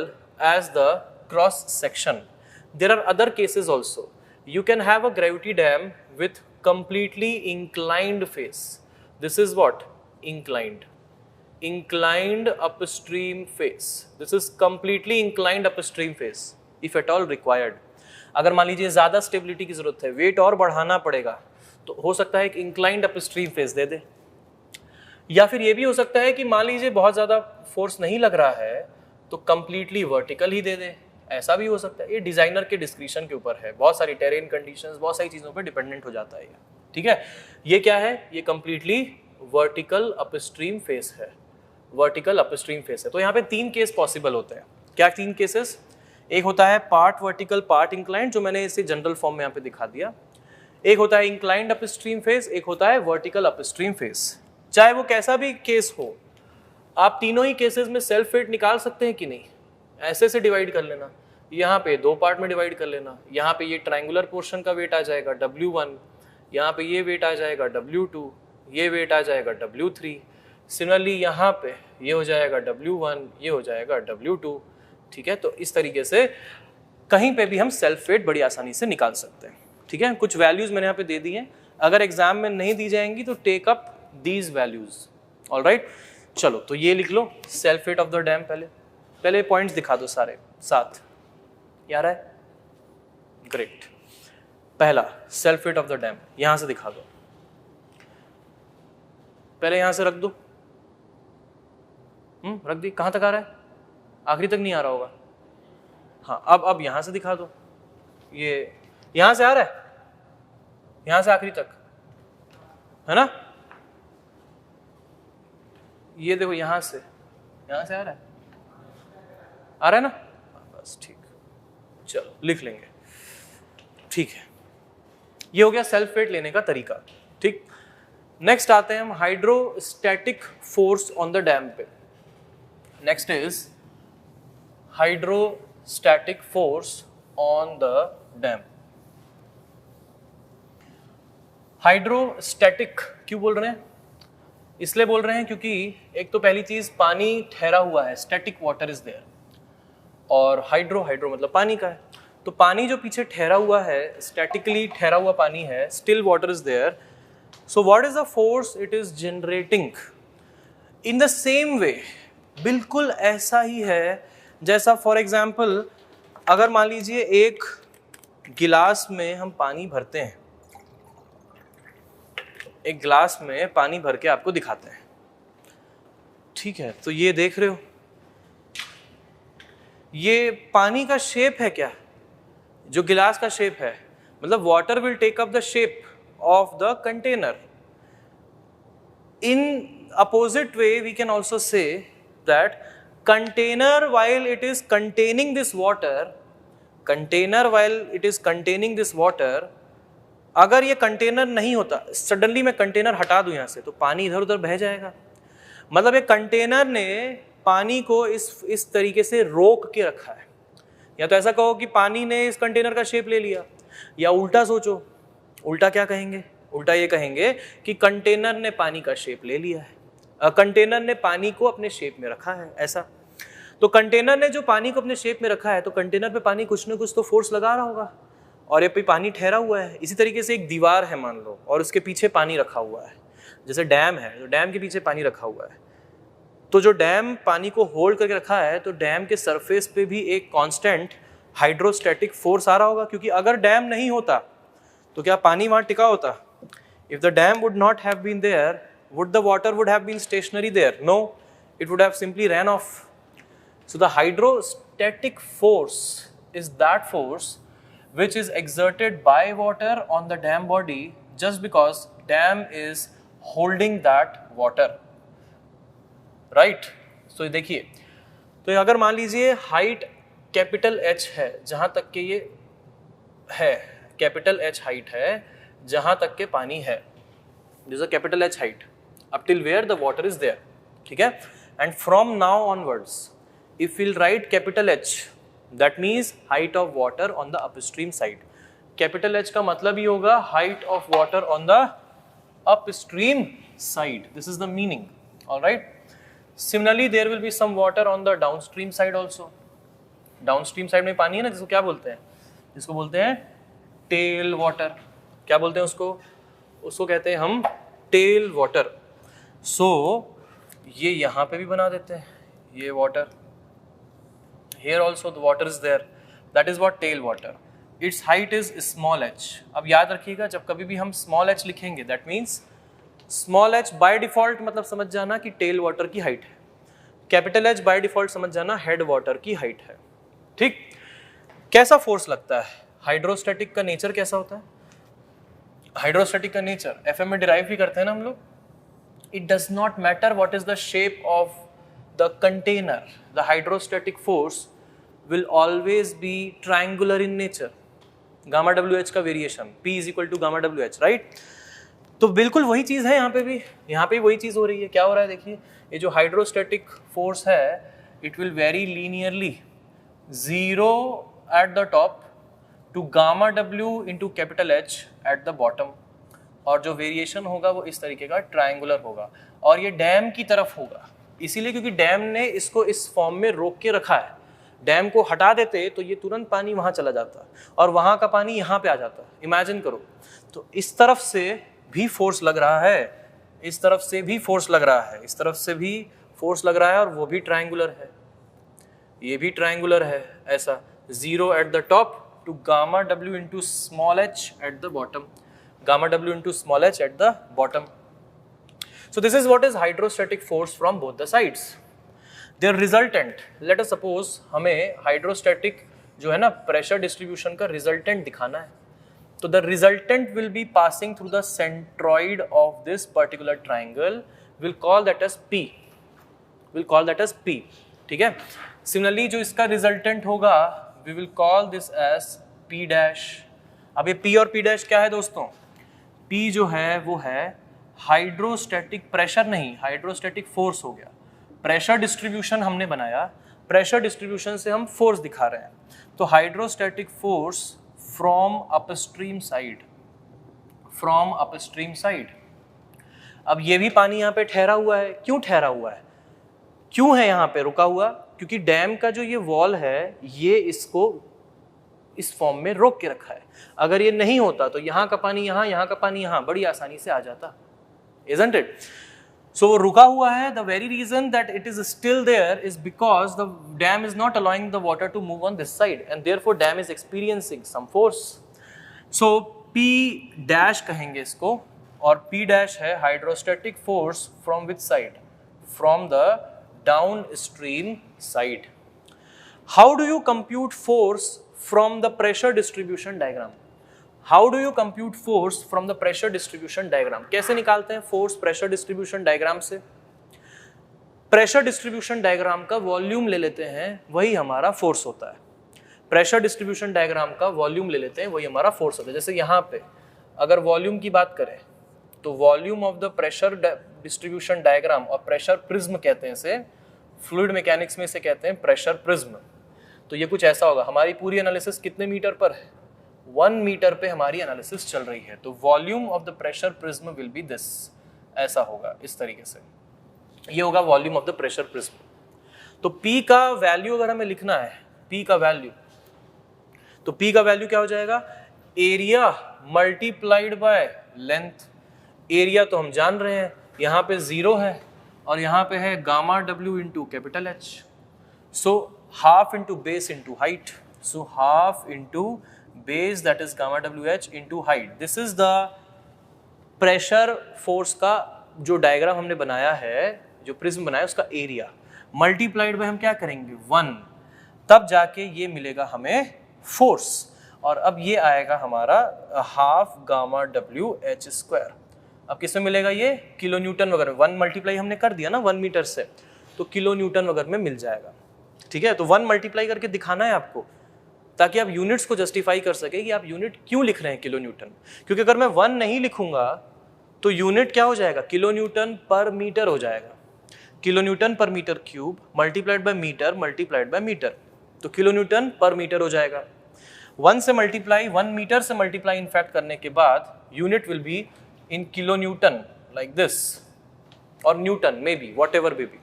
as the cross section. There are other cases also. You can have a gravity dam with completely inclined face. This is what? Inclined upstream face. This is completely inclined upstream face if at all required. अगर मान लीजिए ज़्यादा stability की ज़रूरत है, wait और बढ़ाना पड़ेगा, तो हो सकता है एक इंक्लाइंड अपस्ट्रीम फेस दे दे। या फिर ये भी हो सकता है कि मान लीजिए बहुत ज़्यादा फोर्स नहीं लग रहा है तो कंप्लीटली वर्टिकल ही दे दे, ऐसा भी हो सकता है। ये डिज़ाइनर के डिस्क्रिप्शन के ऊपर है, बहुत सारी टेरेन कंडीशंस, बहुत सारी चीज़ों पर डिपेंडेंट हो जाता है ये, ठीक है। ये क्या है? ये कंप्लीटली वर्टिकल अपस्ट्रीम फेस है, वर्टिकल अपस्ट्रीम फेस है। तो यहाँ पे 3 केस पॉसिबल होते हैं। क्या 3 केसेस? एक होता है पार्ट वर्टिकल पार्ट इंक्लाइंड, जो मैंने इसे जनरल फॉर्म में यहाँ पे दिखा दिया। एक होता है इंक्लाइंड अपस्ट्रीम फेस, एक होता है वर्टिकल अपस्ट्रीम फेस। चाहे वो कैसा भी केस हो, आप तीनों ही केसेस में सेल्फ वेट निकाल सकते हैं कि नहीं? ऐसे से डिवाइड कर लेना, यहाँ पे 2 पार्ट में डिवाइड कर लेना। यहाँ पे ये ट्रायंगुलर पोर्शन का वेट आ जाएगा W1, यहाँ पे ये वेट आ जाएगा W2, ये वेट आ जाएगा W3। सिमिलरली यहाँ पे ये हो जाएगा W1, ये हो जाएगा W2, ठीक है। तो इस तरीके से कहीं पे भी हम सेल्फ वेट बड़ी आसानी से निकाल सकते हैं, ठीक है। कुछ वैल्यूज मैंने यहाँ पे दे दी हैं, अगर एग्जाम में नहीं दी जाएंगी तो take up these values. Alright, चलो तो ये लिख लो self weight of the dam. पहले पॉइंट्स दिखा दो सारे साथ, यार है ग्रेट। पहला self weight of the dam, यहां से दिखा दो, पहले यहां से रख दो, रख दी। कहां तक आ रहा है? आखिरी तक नहीं आ रहा होगा। हाँ, अब यहां से दिखा दो, ये यहां से आ रहा है, यहां से आखिरी तक, है ना? ये देखो यहां से आ रहा है ना? बस ठीक, चलो लिख लेंगे, ठीक है। ये हो गया सेल्फ वेट लेने का तरीका, ठीक। नेक्स्ट आते हैं हम hydrostatic force on the dam पे। Next is hydrostatic force on the dam. Hydrostatic क्यों बोल रहे हैं? इसलिए बोल रहे हैं क्योंकि एक तो पहली चीज, पानी ठहरा हुआ है, स्टैटिक वाटर इज देयर, और हाइड्रो मतलब पानी का है, तो पानी जो पीछे ठहरा हुआ है, स्टैटिकली ठहरा हुआ पानी है, still water is there. So what is the force it is generating? In the same way, बिल्कुल ऐसा ही है जैसा, फॉर एग्जाम्पल अगर मान लीजिए एक गिलास में हम पानी भरते हैं, एक गिलास में पानी भर के आपको दिखाते हैं, ठीक है, तो ये देख रहे हो, ये पानी का शेप है क्या? जो गिलास का शेप है, मतलब water will take up the shape of the container. In opposite way we can also say that container while it is containing this water, अगर ये कंटेनर नहीं होता, सडनली मैं कंटेनर हटा दूं यहां से, तो पानी इधर उधर बह जाएगा। मतलब एक कंटेनर ने पानी को इस तरीके से रोक के रखा है। या तो ऐसा कहो कि पानी ने इस कंटेनर का शेप ले लिया, या उल्टा सोचो, उल्टा क्या कहेंगे? उल्टा ये कहेंगे कि कंटेनर ने पानी का शेप ले लिया है, कंटेनर ने पानी को अपने शेप में रखा है, ऐसा। तो कंटेनर ने जो पानी को अपने शेप में रखा है, तो कंटेनर पे पानी कुछ ना कुछ तो फोर्स लगा रहा होगा, और ये पे पानी ठहरा हुआ है। इसी तरीके से एक दीवार है मान लो, और उसके पीछे पानी रखा हुआ है, जैसे डैम है, तो डैम के पीछे पानी रखा हुआ है, तो जो डैम पानी को होल्ड करके रखा है, तो डैम के सरफेस पे भी एक कांस्टेंट हाइड्रोस्टैटिक फोर्स आ रहा होगा, क्योंकि अगर डैम नहीं होता तो क्या पानी वहां टिका होता? If the dam would not have been there, would the water would have been stationary there? No, it would have simply run off. So the hydrostatic force is that force which is exerted by water on the dam body just because dam is holding that water, right? So देखिए, तो अगर मान लीजिए height capital H है, जहां तक के ये है, कैपिटल H हाइट है जहां तक के पानी है, this is capital H height up till where the water is there, ठीक है? And from now onwards if we'll write capital H, that means height of water on the upstream side. Capital H का मतलब ही होगा height of water on the upstream side. This is the meaning. All right. Similarly, there will be some water on the downstream side also. Downstream side में पानी है ना, जिसको क्या बोलते हैं? जिसको बोलते हैं tail water. क्या बोलते हैं उसको? उसको कहते हैं हम tail water. So ये यहाँ पे भी बना देते हैं, ये water. Here also the water is there. That is what tail water. Its height is small h. अब याद रखिएगा, जब कभी भी हम small h लिखेंगे, that means small h by default मतलब समझ जाना कि tail water की height है, capital H by default समझ जाना head water की height है, ठीक? कैसा फोर्स लगता है? हाइड्रोस्टैटिक का नेचर कैसा होता है? हाइड्रोस्टैटिक का नेचर FM में डिराइव भी करते हैं ना हम लोग। It does not matter what is the shape of the container, the hydrostatic force will always be triangular in nature. Gamma WH का variation P is equal to gamma WH, right? तो बिल्कुल वही चीज है यहाँ पे भी, यहाँ पे वही चीज हो रही है। क्या हो रहा है देखिए, ये जो हाइड्रोस्टैटिक फोर्स है, it will vary linearly, 0 at the top to gamma W into capital H at the bottom, और जो वेरिएशन होगा वो इस तरीके का ट्रायंगुलर होगा, और ये डैम की तरफ होगा, इसीलिए क्योंकि डैम ने इसको इस फॉर्म में रोक के रखा है। डैम को हटा देते तो ये तुरंत पानी वहां चला जाता और वहां का पानी यहाँ पे आ जाता। इमेजिन करो, तो इस तरफ से भी फोर्स लग रहा है, इस तरफ से भी फोर्स लग रहा है, इस तरफ से भी फोर्स लग रहा है, और वो भी ट्रायंगुलर है, ये भी ट्रायंगुलर है, ऐसा 0 at the top to gamma W into small h at the bottom, gamma W into small h at the bottom. So this is what is hydrostatic force from both the sides. Their resultant, let us suppose हमें hydrostatic जो है ना pressure distribution का resultant दिखाना है, तो the resultant will be passing through the centroid of this particular triangle, will call that as P, will call that as P, ठीक है। सिमिलरली जो इसका रिजल्टेंट होगा we will call this as P dash. अब ये P और P dash क्या है दोस्तों? P जो है वो है हाइड्रोस्टैटिक प्रेशर, नहीं हाइड्रोस्टैटिक फोर्स हो गया। प्रेशर डिस्ट्रीब्यूशन हमने बनाया, प्रेशर डिस्ट्रीब्यूशन से हम फोर्स दिखा रहे हैं, तो hydrostatic force from upstream side, from upstream side. अब ये भी पानी यहाँ पे ठहरा हुआ है, क्यों ठहरा हुआ है, क्यों है यहाँ पे रुका हुआ? क्योंकि डैम का जो ये वॉल है ये इसको इस फॉर्म में रोक के रखा है। अगर ये नहीं होता तो यहाँ का पानी यहाँ का पानी यहाँ बड़ी आसानी से आ जाता, isn't it? So वो रुका हुआ है, the very reason that it is still there is because the dam is not allowing the water to move on this side and therefore dam is experiencing some force. So P dash कहेंगे इसको, और P dash है hydrostatic force from which side? From the downstream side. How do you compute force from the pressure distribution diagram? How do you compute force from the pressure distribution diagram? कैसे निकालते हैं force pressure distribution diagram से? Pressure distribution diagram का volume ले लेते हैं, वही हमारा फोर्स होता है। प्रेशर डिस्ट्रीब्यूशन डायग्राम का वॉल्यूम ले लेते हैं, वही हमारा फोर्स होता है। जैसे यहाँ पे अगर वॉल्यूम की बात करें तो volume of the pressure distribution diagram, और प्रेशर प्रिज्म कहते हैं इसे, फ्लूइड मैकेनिक्स में इसे कहते हैं प्रेशर प्रिज्म। तो ये कुछ ऐसा होगा, हमारी पूरी एनालिसिस कितने मीटर पर है? 1 मीटर पे हमारी एनालिसिस चल रही है, तो volume of the pressure prism will be this, ऐसा होगा इस तरीके से, ये होगा volume of the pressure prism. तो P का वैल्यू अगर हमें लिखना है, P का वैल्यू, तो P का वैल्यू क्या हो जाएगा? Area multiplied by length. Area तो हम जान रहे हैं, यहाँ पे 0 है और यहाँ पे है gamma W into capital H, so half into base into height, so half into base that is gamma WH into height. This is the pressure force का जो डायग्राम हमने बनाया है, जो प्रिज्म बनाया उसका एरिया, मल्टीप्लाइड बाय हम क्या करेंगे 1, तब जाके ये मिलेगा हमें फोर्स, और अब ये आएगा हमारा हाफ गामा WH स्क्वायर। अब किसमें मिलेगा ये? किलो न्यूटन वगैरह, 1 मल्टीप्लाई हमने कर दिया ना 1 मीटर से, तो किलो न्यूटन वगैरह में मिल जाएगा, ठीक है। तो 1 मल्टीप्लाई करके दिखाना है आपको, ताकि आप यूनिट्स को जस्टिफाई कर सके कि आप यूनिट क्यों लिख रहे हैं किलो न्यूटन। क्योंकि अगर मैं 1 नहीं लिखूंगा तो यूनिट क्या हो जाएगा? किलो न्यूटन पर मीटर हो जाएगा। Kilo newton per metre cube multiplied by metre multiplied by metre, तो किलो न्यूटन पर मीटर हो जाएगा। 1 से मल्टीप्लाई, 1 मीटर से मल्टीप्लाई इनफैक्ट करने के बाद unit will be in kilo newton like this, और newton may be whatever may be.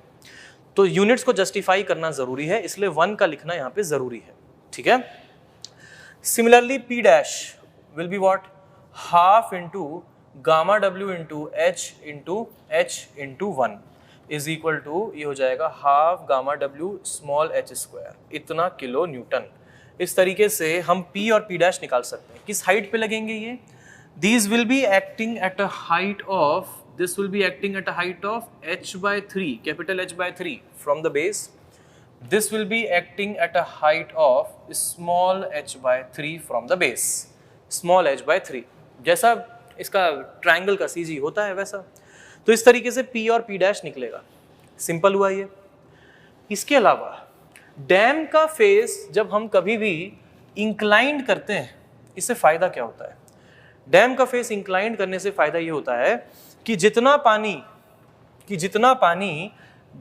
तो यूनिट्स को जस्टिफाई करना जरूरी है, इसलिए 1 का लिखना यहाँ पे जरूरी है, ठीक है। Similarly P dash will be what? Half into gamma W into H into 1 is equal to, ये हो जाएगा half gamma W small h square, इतना किलो न्यूटन। इस तरीके से हम P और P डैश निकाल सकते हैं। किस हाइट पे लगेंगे ये? These will be acting at a height of, this will be acting at a height of h/3, capital H/3 from the base. This will be acting at a height of small h/3 from the base, small h/3, जैसा इसका triangle का CG होता है वैसा। तो इस तरीके से P और P डैश निकलेगा, सिंपल हुआ ये। इसके अलावा डैम का फेस जब हम कभी भी इंक्लाइंड करते हैं, इससे फायदा क्या होता है? डैम का फेस इंक्लाइंड करने से फायदा ये होता है कि जितना पानी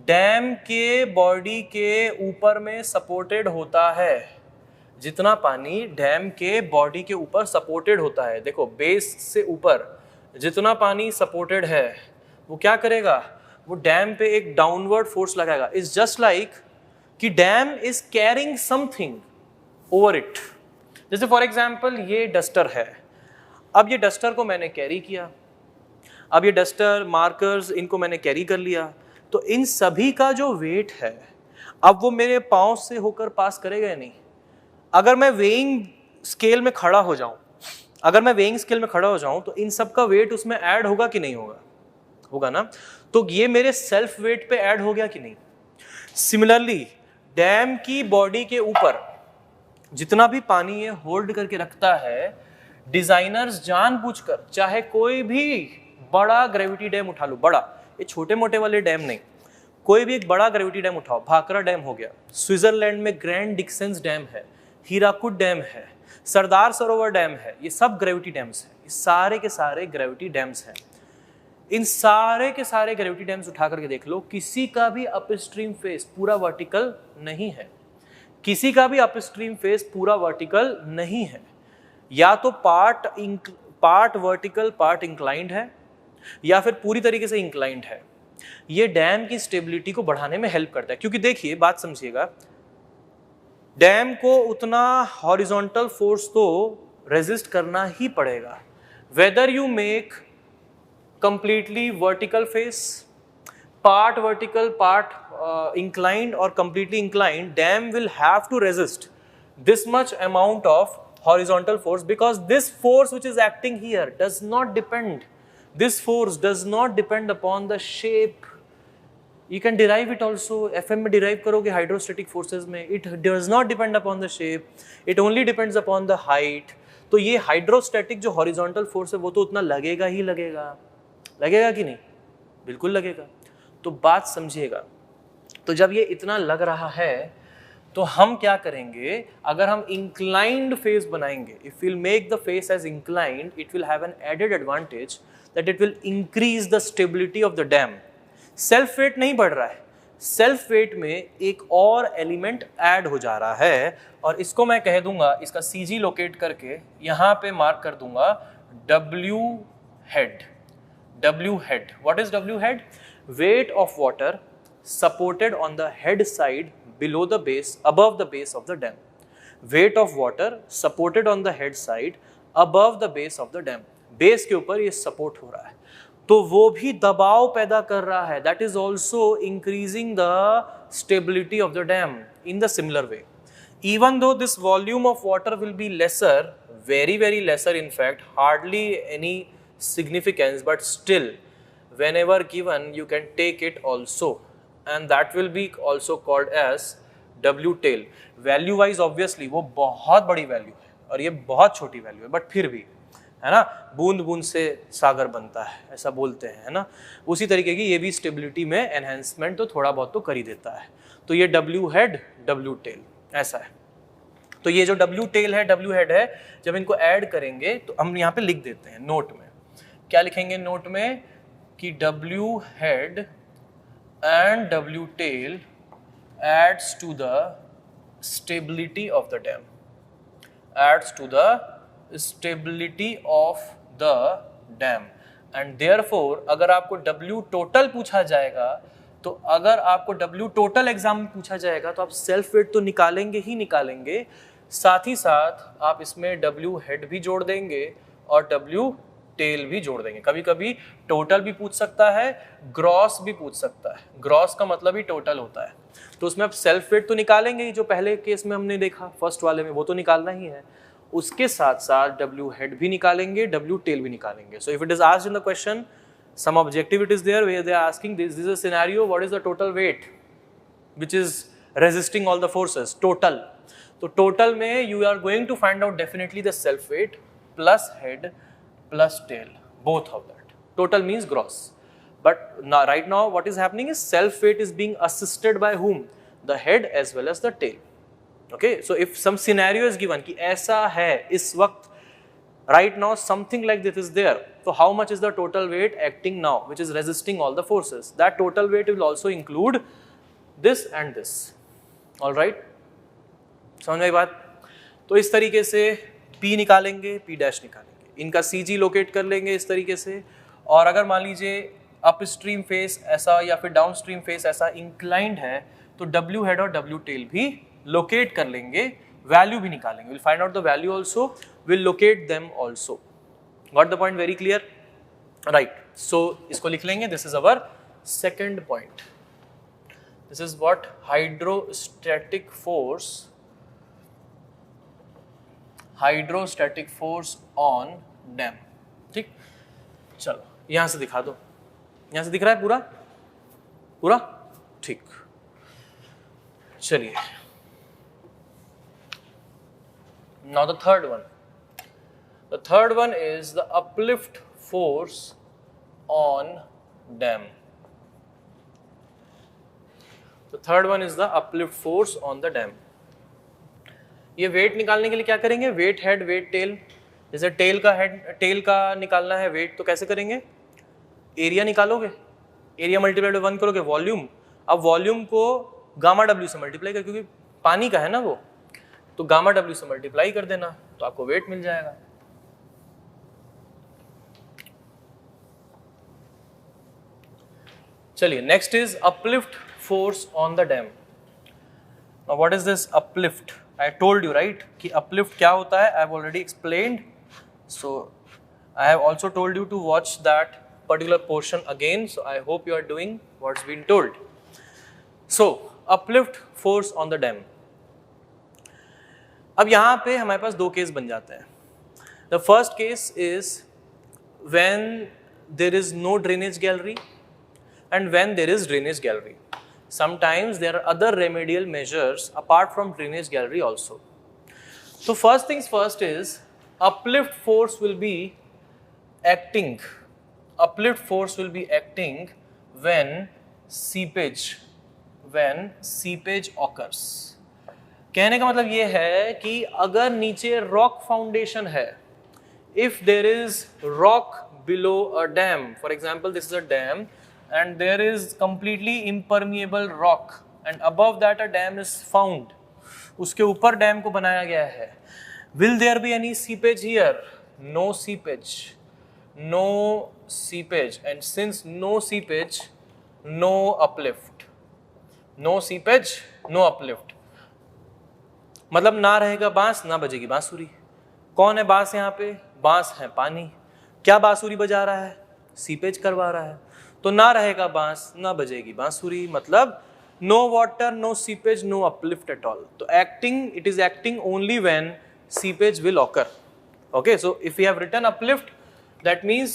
डैम के बॉडी के ऊपर में सपोर्टेड होता है, जितना पानी डैम के बॉडी के ऊपर सपोर्टेड होता है, देखो बेस से ऊपर जितना पानी सपोर्टेड है वो क्या करेगा? वो डैम पे एक डाउनवर्ड फोर्स लगाएगा। इट्स जस्ट लाइक कि dam is carrying something over it. जैसे फॉर एग्जाम्पल ये डस्टर है, अब ये डस्टर को मैंने कैरी किया, अब ये डस्टर मार्कर्स इनको मैंने कैरी कर लिया, तो इन सभी का जो वेट है अब वो मेरे पाँव से होकर पास करेगा या नहीं? अगर मैं वेइंग स्केल में खड़ा हो जाऊं, तो इन सब का वेट उसमें ऐड होगा कि नहीं होगा? होगा ना। तो ये मेरे सेल्फ वेट पे ऐड हो गया कि नहीं? सिमिलरली डैम की बॉडी के ऊपर जितना भी पानी ये होल्ड करके रखता है, डिजाइनर्स जानबूझकर, चाहे कोई भी बड़ा ग्रेविटी डैम उठा लो, बड़ा, ये छोटे मोटे वाले डैम नहीं, कोई भी एक बड़ा ग्रेविटी डैम उठाओ, भाखरा डैम हो गया, स्विट्जरलैंड में ग्रैंड डिक्सेंस डैम है, हीराकुड डैम है, सरदार सरोवर डैम है, ये सब ग्रेविटी डैम्स हैं, ये सारे के सारे ग्रेविटी डैम्स हैं। इन सारे के सारे ग्रेविटी डैम्स उठा करके देख लो, किसी का भी अपस्ट्रीम फेस पूरा वर्टिकल नहीं है, किसी का भी अपस्ट्रीम फेस पूरा वर्टिकल नहीं है, या तो पार्ट वर्टिकल पार्ट इंक्लाइंड है, या फिर पूरी तरीके से इंक्लाइंड है। ये डैम की स्टेबिलिटी को बढ़ाने में हेल्प करता है, क्योंकि देखिए बात समझिएगा, डैम को उतना हॉरिजॉन्टल फोर्स तो रेजिस्ट करना ही पड़ेगा, whether you make completely vertical face, part vertical part inclined or completely inclined, dam will have to resist this much amount of horizontal force, because this force which is acting here does not depend, this force does not depend upon the shape. You can derive it also, FM में derive करोगे hydrostatic forces में, it does not depend upon the shape, it only depends upon the height. तो ये hydrostatic जो horizontal force है वो तो उतना लगेगा ही लगेगा, लगेगा कि नहीं? बिल्कुल लगेगा। तो बात समझिएगा, तो जब ये इतना लग रहा है तो हम क्या करेंगे, अगर हम इंक्लाइंड फेस बनाएंगे, if will make the face as inclined, it will have an added advantage that it will increase the stability of the dam. Self weight नहीं बढ़ रहा है, सेल्फ वेट में एक और एलिमेंट ऐड हो जा रहा है, और इसको मैं कह दूंगा, इसका सीजी लोकेट करके यहां पे मार्क कर दूंगा W head. W head, what is W head? Weight of water supported on the head side below the base, above the base of the dam. Weight of water supported on the head side above the base of the dam. Base के ऊपर ये support हो रहा है, तो वो भी दबाव पैदा कर रहा है, that is also increasing the stability of the dam in the similar way. Even though this volume of water will be lesser, very very lesser in fact, hardly any significance, but still whenever given you can take it also, and that will be also called as W tail. Value wise obviously वो बहुत बड़ी value है और ये बहुत छोटी value है, but फिर भी है ना, बूंद बूंद से सागर बनता है ऐसा बोलते हैं, है ना, उसी तरीके की ये भी स्टेबिलिटी में एनहेंसमेंट तो थोड़ा बहुत तो कर ही देता है। तो ये W हेड W टेल ऐसा है। तो ये जो W टेल है W हेड है, जब इनको ऐड करेंगे तो हम यहाँ पे लिख देते हैं नोट में, क्या लिखेंगे नोट में कि W head and W tail adds to the stability of the dam, adds to the stability of the dam, and therefore अगर आपको W total पूछा जाएगा, तो अगर आपको W total एग्जाम में पूछा जाएगा तो आप सेल्फ वेट तो निकालेंगे ही निकालेंगे, साथ ही साथ आप इसमें W head भी जोड़ देंगे और W टेल भी जोड़ देंगे। कभी कभी टोटल भी पूछ सकता है, ग्रॉस भी पूछ सकता है, ग्रॉस का मतलब ही टोटल होता है, तो उसमें आप सेल्फ वेट तो निकालेंगे ही, जो पहले केस में हमने देखा फर्स्ट वाले में, वो तो निकालना ही है, उसके साथ साथ W हेड भी निकालेंगे, W टेल भी निकालेंगे। So if it is asked in the question, some objective it is there where they are asking this is a scenario, what is the total weight which is resisting all the forces, total. तो total में you are going to find out definitely the self weight plus head plus tail, both of that. Total means gross. But now, right now what is happening is self weight is being assisted by whom? The head as well as the tail. Okay, so if some scenario is given कि ऐसा है इस वक्त, right now something like this is there, so how much is the total weight acting now which is resisting all the forces? That total weight will also include this and this. All right, समझ में बात? तो इस तरीके से P निकालेंगे, P dash निकालेंगे, इनका CG लोकेट कर लेंगे इस तरीके से, और अगर मान लीजिए अप स्ट्रीम फेस ऐसा या फिर डाउन स्ट्रीम फेस ऐसा इंक्लाइंड है, तो W हेड और W टेल भी लोकेट कर लेंगे, वैल्यू भी निकालेंगे, will find out the value also, will locate them also. Got the point? Very clear, right. So इसको लिख लेंगे, this is our second point, this is what hydrostatic force, hydrostatic force on dam. ठीक, चलो यहां से दिखा दो, यहां से दिख रहा है पूरा पूरा, ठीक। चलिए, now the third one. The third one is the uplift force on dam. The third one is the uplift force on the dam. ये वेट निकालने के लिए क्या करेंगे? Weight head, weight tail. जैसे टेल का हेड, टेल का निकालना है वेट, तो कैसे करेंगे? एरिया निकालोगे, एरिया मल्टीप्लाई बाय 1 करोगे, वॉल्यूम. अब वॉल्यूम को गामा डब्ल्यू से मल्टीप्लाई कर, क्योंकि पानी का है ना वो, तो गामा डब्ल्यू से मल्टीप्लाई कर देना तो आपको वेट मिल जाएगा. चलिए, next is uplift force on the dam. Now what is this uplift? I told you right कि अपलिफ्ट क्या होता है. I have already explained, so I have also told you to watch that particular portion again, so I hope you are doing what's been told. So uplift force on the dam. अब यहाँ पे हमारे पास दो case बन जाते हैं. The first case is when there is no drainage gallery and when there is drainage gallery. Sometimes there are other remedial measures apart from drainage gallery also. So first things first is uplift force will be acting. Uplift force will be acting when seepage occurs. कहने का मतलब ये है कि अगर नीचे rock foundation है, if there is rock below a dam, for example this is a dam and there is completely impermeable rock and above that a dam is found, उसके ऊपर डैम को बनाया गया है. Will there be any seepage here? No seepage. No seepage, and since no seepage, no uplift. No seepage, no uplift. मतलब ना रहेगा बांस, ना बजेगी बांसुरी. कौन है बांस यहाँ पे? बांस है पानी. क्या बांसुरी बजा रहा है? सीपेज करवा रहा है. तो ना रहेगा बांस, ना बजेगी बांसुरी, मतलब no water, no seepage, no uplift at all. तो acting, it is acting only when seepage will occur. Okay, so if we have written uplift, that means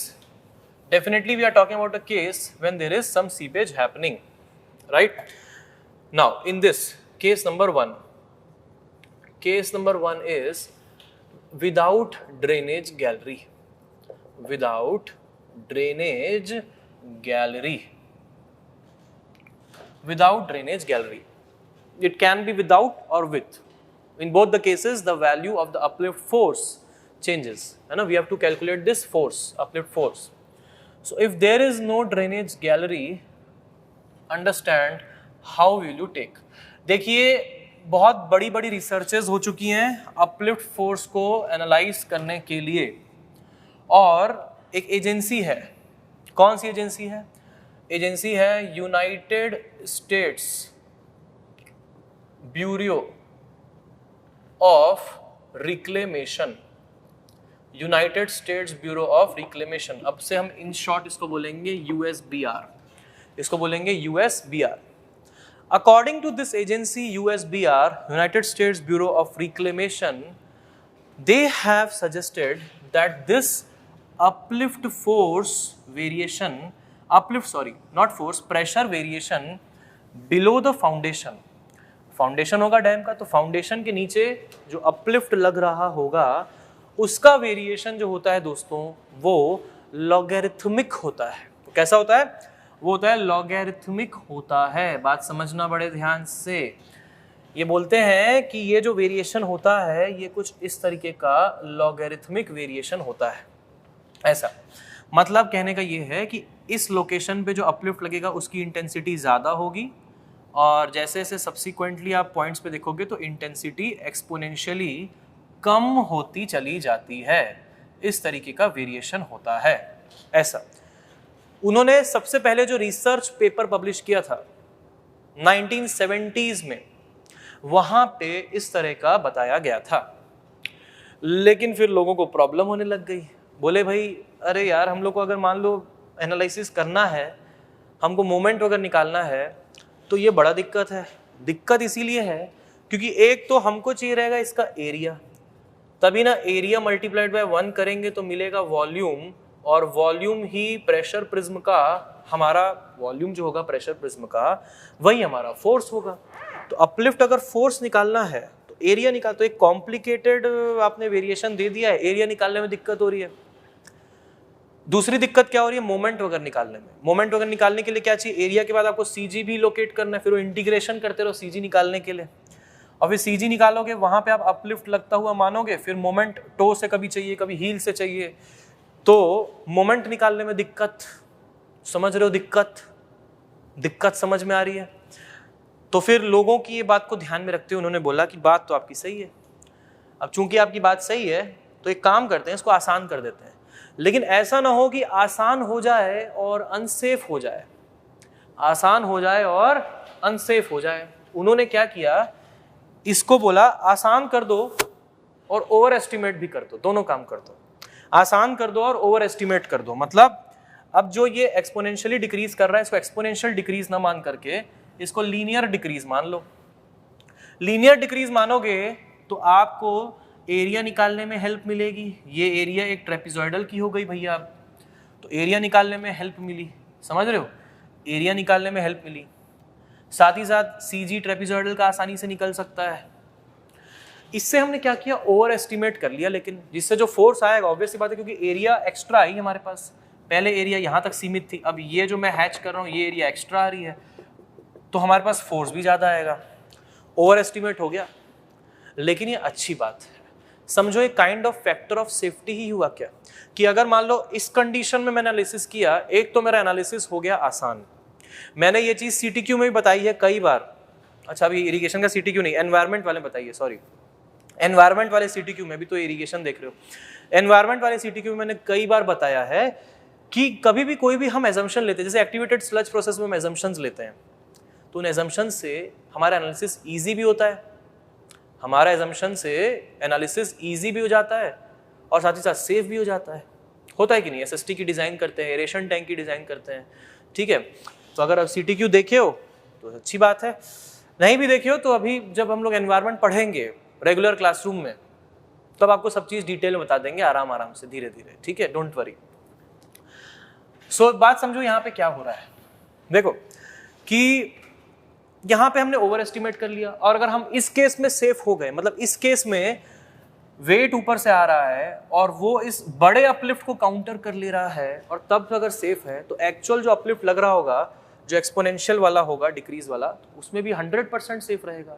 definitely we are talking about a case when there is some seepage happening, right? Now in this case number one is without drainage gallery. Without drainage gallery. Without drainage gallery. It can be without or with. In both the cases the value of the uplift force changes. And we have to calculate this force, uplift force. So if there is no drainage gallery, understand how will you take. देखिए बहुत बड़ी बड़ी researches हो चुकी हैं uplift force को analyse करने के लिए, और एक एजेंसी है. कौन सी एजेंसी है? एजेंसी है United States Bureau of reclamation. United States Bureau of reclamation. अब से हम इन शॉर्ट इसको बोलेंगे USBR. इसको बोलेंगे USBR. According to this agency USBR, United States Bureau of Reclamation, they have suggested that this uplift force variation, not force, pressure variation below the foundation. Foundation होगा dam का, तो foundation के नीचे जो अपलिफ्ट लग रहा होगा उसका वेरिएशन जो होता है दोस्तों वो लॉगरिथमिक होता है. तो कैसा होता है? वो होता है लॉगरिथमिक होता है. बात समझना बड़े ध्यान से. ये बोलते हैं कि ये जो वेरिएशन होता है ये कुछ इस तरीके का लॉगरिथमिक वेरिएशन होता है. ऐसा मतलब कहने का ये है कि इस लोकेशन पे जो अपलिफ्ट लगेगा उसकी इंटेंसिटी ज़्यादा होगी, और जैसे जैसे सब्सिक्वेंटली आप पॉइंट्स पे देखोगे तो इंटेंसिटी एक्सपोनेंशियली कम होती चली जाती है. इस तरीके का वेरिएशन होता है. ऐसा उन्होंने सबसे पहले जो रिसर्च पेपर पब्लिश किया था 1970s में, वहां पे इस तरह का बताया गया था. लेकिन फिर लोगों को प्रॉब्लम होने लग गई. बोले भाई अरे यार हम लोग को अगर मान लो एनालिसिस करना है, हमको मोमेंट अगर निकालना है तो ये बड़ा दिक्कत है. दिक्कत इसीलिए है क्योंकि एक तो हमको चाहिए रहेगा इसका एरिया, तभी ना एरिया मल्टीप्लाइड बाय 1 करेंगे तो मिलेगा वॉल्यूम, और वॉल्यूम ही प्रेशर प्रिज्म का, हमारा वॉल्यूम जो होगा प्रेशर प्रिज्म का वही हमारा फोर्स होगा. तो अपलिफ्ट अगर फोर्स निकालना है तो एरिया निकाल, तो एक कॉम्प्लिकेटेड आपने वेरिएशन दे दिया है, एरिया निकालने में दिक्कत हो रही है। दूसरी दिक्कत क्या हो रही है, मोमेंट वगैरह निकालने में। मोमेंट वगैरह निकालने के लिए क्या चाहिए, एरिया के बाद आपको सीजी भी लोकेट करना है, फिर वो इंटीग्रेशन करते रहो सीजी निकालने के लिए, और फिर सीजी निकालोगे वहां पे आप अपलिफ्ट लगता हुआ मानोगे, फिर मोमेंट टो से कभी चाहिए कभी हील से चाहिए, तो मोमेंट निकालने में दिक्कत, समझ रहे हो, दिक्कत समझ में आ रही है। तो फिर लोगों की ये बात को ध्यान में रखते हुए उन्होंने बोला कि बात तो आपकी सही है, अब चूंकि आपकी बात सही है तो एक काम करते हैं, इसको आसान कर देते हैं, लेकिन ऐसा ना हो कि आसान हो जाए और अनसेफ हो जाए, आसान हो जाए और अनसेफ हो जाए। उन्होंने क्या किया, इसको बोला आसान कर दो और ओवर एस्टिमेट भी कर दो, दोनों काम कर दो, आसान कर दो और ओवर एस्टिमेट कर दो। मतलब अब जो ये एक्सपोनेंशियली डिक्रीज कर रहा है, इसको एक्सपोनेंशियल डिक्रीज ना मान करके इसको लीनियर डिक्रीज मान लो। लीनियर डिक्रीज मानोगे तो आपको एरिया निकालने में हेल्प मिलेगी। ये एरिया एक ट्रेपेजॉइडल की हो गई भैया, अब तो एरिया निकालने में हेल्प मिली, समझ रहे हो, एरिया निकालने में हेल्प मिली। साथ ही साथ सीजी ट्रेपेजॉइडल का आसानी से निकल सकता है। इससे हमने क्या किया, ओवर एस्टिमेट कर लिया, लेकिन जिससे जो फोर्स आएगा ऑब्वियस सी बात है, क्योंकि एरिया एक्स्ट्रा आई हमारे पास, पहले एरिया यहाँ तक सीमित थी, अब ये जो मैं हैच कर रहा हूँ ये एरिया एक्स्ट्रा आ रही है, तो हमारे पास फोर्स भी ज़्यादा आएगा, ओवर एस्टिमेट हो गया। लेकिन ये अच्छी बात है, समझो एक kind of factor of safety ही हुआ क्या, कि अगर मान लो इस कंडीशन में मैंने एनालिसिस किया, एक तो मेरा एनालिसिस हो गया आसान, मैंने ये चीज़ सीटीक्यू में भी बताई है कई बार, अच्छा अभी इरिगेशन का सीटीक्यू नहीं, एनवायरमेंट वाले बताइए, सॉरी एनवायरमेंट वाले सीटीक्यू में भी तो इरिगेशन देख रहे हो, एनवायरमेंट वाले सीटीक्यू में मैंने कई बार बताया है कि कभी भी कोई भी हम एजम्पशन लेते हैं, जैसे एक्टिवेटेड स्लज प्रोसेस में हम एजम्पशंस लेते हैं, तो उन एजम्पशन से हमारा एनालिसिस ईजी भी होता है, हमारा एजम्पशन से एनालिसिस ईजी भी हो जाता है और साथ ही साथ सेफ भी हो जाता है, होता है कि नहीं। एसएसटी की डिज़ाइन करते हैं, एरेशन टैंक की डिज़ाइन करते हैं, ठीक है। तो अगर आप सीटीक्यू देखे हो तो अच्छी बात है, नहीं भी देखे हो तो अभी जब हम लोग एनवायरनमेंट पढ़ेंगे रेगुलर क्लासरूम में, तब आपको सब चीज़ डिटेल में बता देंगे, आराम आराम से, धीरे धीरे, ठीक है, डोंट वरी। सो बात समझो यहाँ पे क्या हो रहा है, देखो कि यहाँ पे हमने ओवर एस्टिमेट कर लिया, और अगर हम इस केस में सेफ हो गए, मतलब इस केस में वेट ऊपर से आ रहा है और वो इस बड़े अपलिफ्ट को काउंटर कर ले रहा है, और तब अगर सेफ है तो एक्चुअल जो अपलिफ्ट लग रहा होगा, जो एक्सपोनेंशियल वाला होगा, डिक्रीज वाला, तो उसमें भी 100% सेफ रहेगा।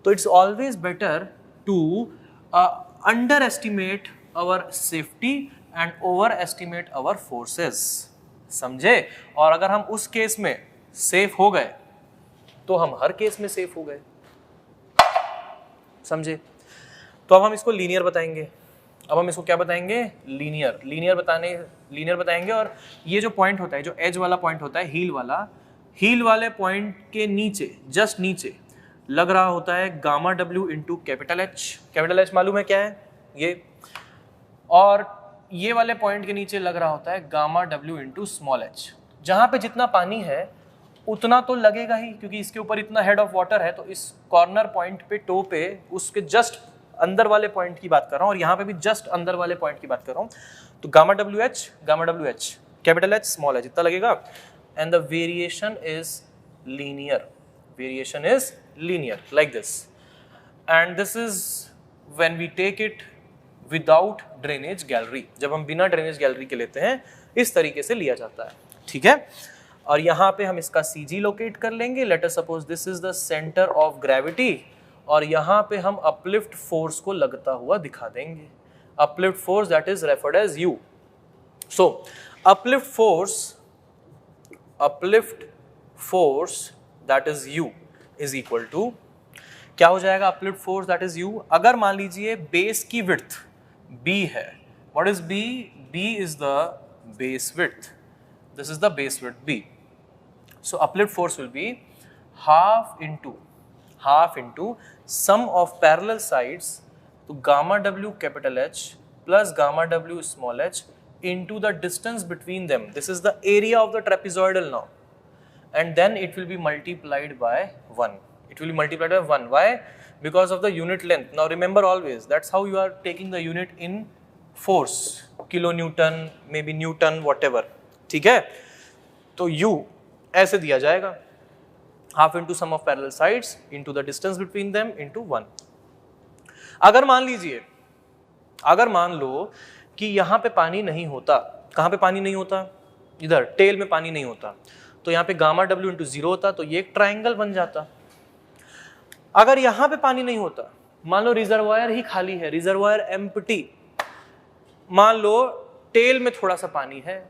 तो it's always better to underestimate our safety and overestimate our forces, समझे। और अगर हम उस केस में सेफ हो गए तो हम हर केस में सेफ हो गए, समझे। तो अब हम इसको लीनियर बताएंगे, अब हम इसको क्या बताएंगे, लीनियर बताएंगे। और ये जो पॉइंट होता है, जो एज वाला पॉइंट होता है, हील वाले पॉइंट के नीचे, जस्ट नीचे लग रहा होता है gamma W into capital H मालूम है क्या है ये, और ये वाले पॉइंट के नीचे लग रहा होता है gamma W into small H. जहाँ पे जितना पानी है उतना तो लगेगा ही, क्योंकि इसके ऊपर इतना हेड ऑफ वाटर है, तो इस कॉर्नर पॉइंट पे, टो पे, उसके जस्ट अंदर वाले पॉइंट की बात कर रहा हूँ, और यहाँ पे भी जस्ट अंदर वाले पॉइंट की बात कर रहा हूँ। तो gamma W H, capital H, small H, इतना लगेगा, and the variation is linear like this, and this is when we take it without drainage gallery, जब हम बिना ड्रेनेज गैलरी के लेते हैं, इस तरीके से लिया जाता है, ठीक है। और यहाँ पे हम इसका सीजी लोकेट कर लेंगे, late us suppose this is the centre of gravity, और यहाँ पे हम अपलिफ्ट फोर्स को लगता हुआ दिखा देंगे, uplift force that is referred as U. So uplift force that is U is equal to, क्या हो जाएगा, uplift force that is U, अगर मान लीजिए बेस की विड्थ b है, what is b, b is the base width, this is the base width b, so uplift force will be half into sum of parallel sides, to gamma w capital H plus gamma w small h into the distance between them, this is the area of the trapezoidal now, and then it will be multiplied by 1, why, because of the unit length. Now remember always, that's how you are taking the unit in force, kilonewton, maybe newton, whatever, ठीक है। तो u ऐसे दिया जाएगा, half into sum of parallel sides into the distance between them into 1। अगर मान लो कि यहाँ पे पानी नहीं होता, कहाँ पे पानी नहीं होता, इधर टेल में पानी नहीं होता, तो यहाँ पे गामा डब्ल्यू इंटू 0 होता, तो ये एक ट्राइंगल बन जाता। अगर यहाँ पे पानी नहीं होता, मान लो रिजर्वायर ही खाली है, रिजर्वायर एम्प्टी, मान लो टेल में थोड़ा सा पानी है,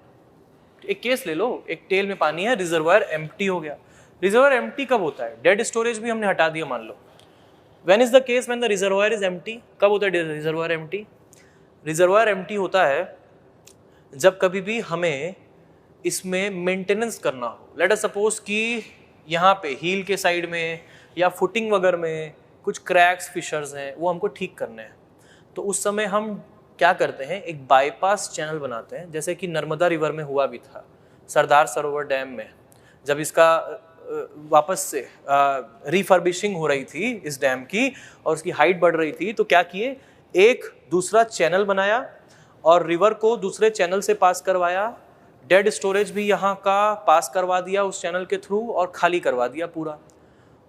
एक केस ले लो, एक टेल में पानी है, रिजर्वायर एम्प्टी हो गया। रिजर्वायर एम्प्टी कब होता है? डेड स्टोरेज भी हमने हटा दिया मान लो। When is the case when the reservoir is empty? कब होता है रिजर्वायर एम्प्टी? रिजर्वायर एम्प्टी होता है जब कभी भी हमें इसमें मेंटेनेंस करना हो। लेट अस सपोज कि यहाँ पे हील के साइड में या फुटिंग वगैरह में कुछ क्रैक्स फिशर्स हैं, वो हमको ठीक करने हैं, तो उस समय हम क्या करते हैं, एक बाईपास चैनल बनाते हैं, जैसे कि नर्मदा रिवर में हुआ भी था, सरदार सरोवर डैम में, जब इसका वापस से रिफर्बिशिंग हो रही थी इस डैम की और उसकी हाइट बढ़ रही थी, तो क्या किए, एक दूसरा चैनल बनाया और रिवर को दूसरे चैनल से पास करवाया, डेड स्टोरेज भी यहाँ का पास करवा दिया उस चैनल के थ्रू और खाली करवा दिया पूरा।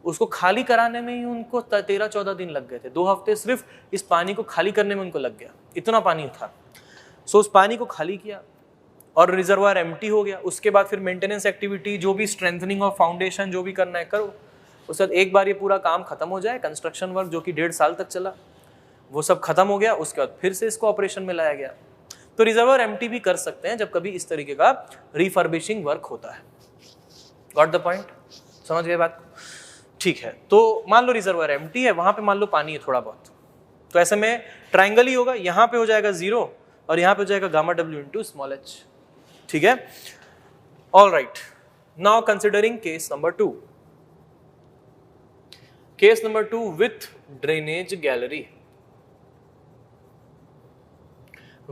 उसको खाली कराने में ही उनको 13-14 दिन लग गए थे, 2 हफ्ते सिर्फ इस पानी को खाली करने में उनको लग गया, इतना पानी था। सो उस पानी को खाली किया और रिजर्वायर एम्प्टी हो गया। उसके बाद फिर मेंटेनेंस एक्टिविटी, जो भी स्ट्रेंथनिंग ऑफ फाउंडेशन जो भी करना है करो। उसके बाद एक बार ये पूरा काम खत्म हो जाए, कंस्ट्रक्शन वर्क जो कि 1.5 साल तक चला, वो सब खत्म हो गया, उसके बाद फिर से इसको ऑपरेशन में लाया गया। तो रिजर्वायर एम्प्टी भी कर सकते हैं जब कभी इस तरीके का रिफर्बिशिंग वर्क होता है। Got the point? समझ गए बात? ठीक है, तो मान लो रिजर्वायर एम्प्टी है, वहां पे मान लो पानी है थोड़ा बहुत, तो ऐसे में ट्राइंगल ही होगा, यहाँ पे हो जाएगा 0 और यहाँ पे हो जाएगा gamma W into small h। ठीक है, all right. Now considering case number 2। Case number 2 with drainage gallery.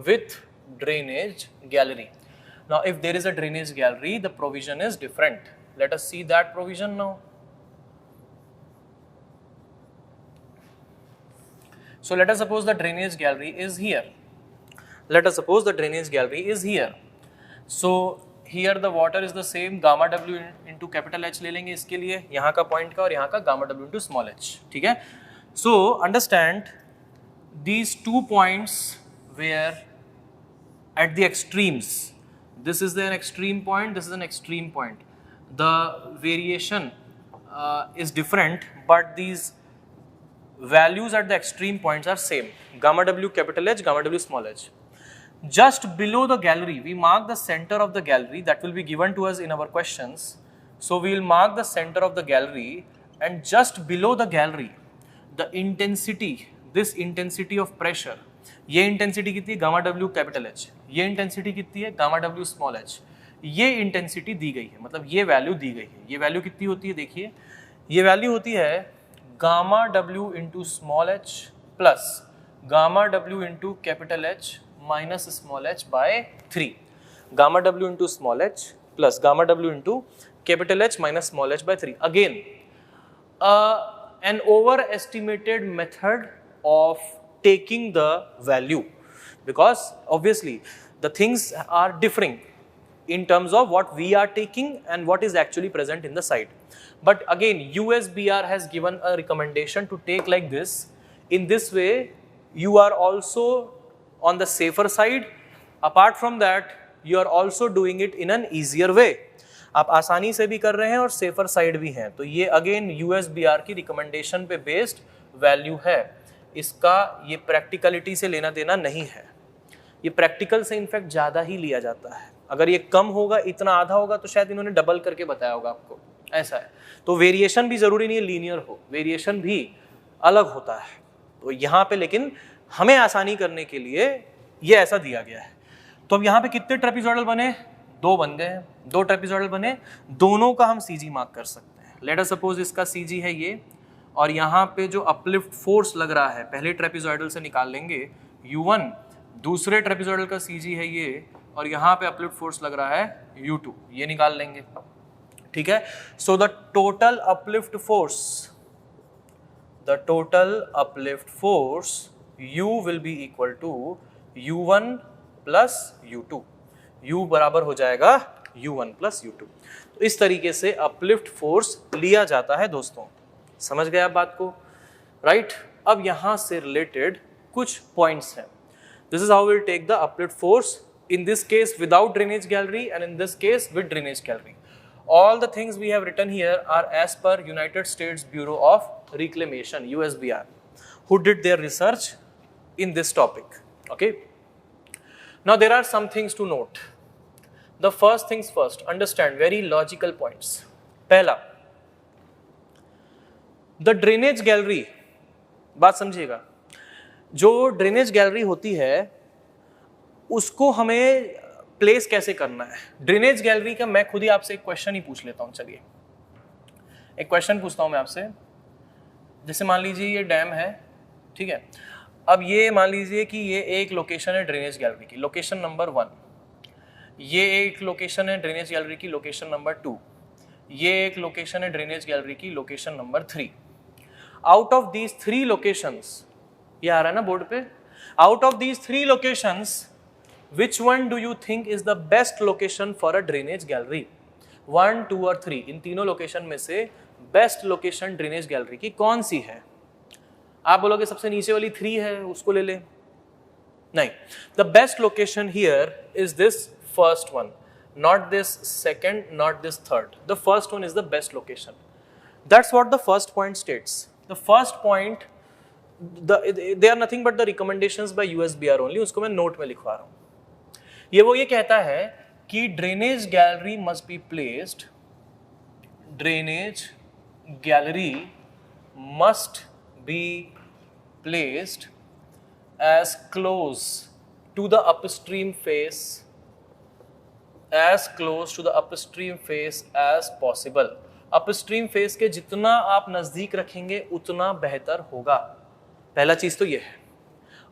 With drainage gallery. Now if there is a drainage gallery, the provision is different. Let us see that provision now. So let us suppose the drainage gallery is here. Let us suppose the drainage gallery is here. So here the water is the same, gamma w into capital H ले लेंगे इसके लिए, यहाँ का point का और यहाँ का gamma w into small h। ठीक है, so understand these 2 points where at the extremes, this is an extreme point, this is an extreme point, the variation is different, but these values at the extreme points are same, gamma w capital H, gamma w small h. Just below the gallery, we mark the center of the gallery, that will be given to us in our questions. So we will mark the center of the gallery, and just below the gallery, the intensity, this intensity of pressure, ये intensity कितनी है, gamma W capital H, ये intensity कितनी है, gamma W small H, ये intensity दी गई है, मतलब ये वैल्यू दी गई है। ये वैल्यू कितनी होती है, देखिए ये वैल्यू होती है gamma W into small H plus gamma W into capital H minus small H by 3। Gamma W into small H plus gamma W into capital H minus small H by 3। Again an overestimated method of taking the value, because obviously the things are differing in terms of what we are taking and what is actually present in the site. But again, USBR has given a recommendation to take like this. In this way, you are also on the safer side. Apart from that, you are also doing it in an easier way. आप आसानी से भी कर रहे हैं और safer side भी हैं। तो ये अगेन USBR की रिकमेंडेशन पे बेस्ड वैल्यू है, इसका ये प्रैक्टिकलिटी से लेना देना नहीं है। ये प्रैक्टिकल से इनफैक्ट ज़्यादा ही लिया जाता है। अगर ये कम होगा, इतना आधा होगा, तो शायद इन्होंने डबल करके बताया होगा आपको, ऐसा है। तो वेरिएशन भी ज़रूरी नहीं है लीनियर हो, वेरिएशन भी अलग होता है। तो यहाँ पे लेकिन हमें आसानी करने के लिए ये ऐसा दिया गया है। तो अब यहाँ पे कितने ट्रेपेजॉइडल बने, 2 बन गए हैं, 2 ट्रेपेजॉइडल बने, दोनों का हम CG मार्क कर सकते हैं। लेट अस सपोज इसका CG है ये, और यहाँ पे जो अपलिफ्ट फोर्स लग रहा है पहले ट्रेपेजॉइडल से निकाल लेंगे U1, दूसरे ट्रेपेजॉइडल का CG है ये, और यहाँ पे अपलिफ्ट फोर्स लग रहा है U2, ये निकाल लेंगे। ठीक है, so the total uplift force U will be equal to U1 plus U2। U बराबर हो जाएगा U1 प्लस U2। तो इस तरीके से अपलिफ्ट फोर्स लिया जाता है दोस्तों, समझ गए आप बात को, राइट? अब यहां से रिलेटेड कुछ पॉइंट्स हैं। This is how will take the uplift force, in this case without drainage gallery and in this case with drainage gallery. All the things we have written here are as per United States Bureau of Reclamation, USBR, who did their research in this topic. Okay. Now there are some things to note. The first things first, understand very logical points. पहला, the drainage gallery, बात समझिएगा, जो drainage gallery होती है उसको हमें place कैसे करना है। ड्रेनेज गैलरी का मैं खुद ही आपसे एक क्वेश्चन ही पूछ लेता हूं। चलिए एक क्वेश्चन पूछता हूं मैं आपसे। जैसे मान लीजिए ये डैम है, ठीक है, अब ये मान लीजिए कि ये एक लोकेशन है ड्रेनेज गैलरी की, लोकेशन नंबर 1, ये एक लोकेशन है ड्रेनेज गैलरी की लोकेशन नंबर 2, ये एक लोकेशन है ड्रेनेज गैलरी की location number 3। Out of these 3 locations, ये आ रहा है ना बोर्ड पे, out of these 3 locations which one do you think is the best location for a drainage gallery? 1, 2 और 3, इन तीनों लोकेशन में से बेस्ट लोकेशन ड्रेनेज गैलरी की कौन सी है? आप बोलोगे सबसे नीचे वाली 3 है, उसको ले ले। नहीं, the best location here is this first one, not this second, not this third, the first one is the best location. That's what the first point states. The first point, they are nothing but the recommendations by USBR only, उसको मैं note में लिखवा रहा हूं। ये कहता है कि drainage gallery must be placed, drainage gallery must be placed as close to the upstream face, as close to the upstream face as possible. Upstream face के जितना आप नजदीक रखेंगे उतना बेहतर होगा। पहला चीज तो ये है।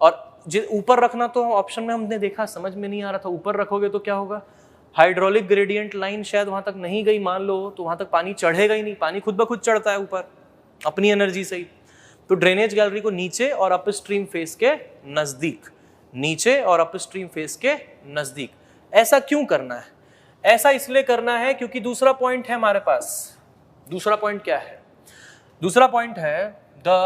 और ऊपर रखना तो ऑप्शन में हमने देखा, समझ में नहीं आ रहा था, ऊपर रखोगे तो क्या होगा, हाइड्रोलिक ग्रेडियंट लाइन शायद वहां तक नहीं गई मान लो, तो वहां तक पानी चढ़ेगा ही नहीं, पानी खुद ब खुद चढ़ता है ऊपर अपनी एनर्जी से ही। तो ड्रेनेज गैलरी को नीचे और अपस्ट्रीम फेस के नजदीक, नीचे और अपस्ट्रीम फेस के नजदीक। ऐसा क्यों करना है? ऐसा इसलिए करना है क्योंकि दूसरा पॉइंट है हमारे पास। दूसरा पॉइंट क्या है? दूसरा पॉइंट है the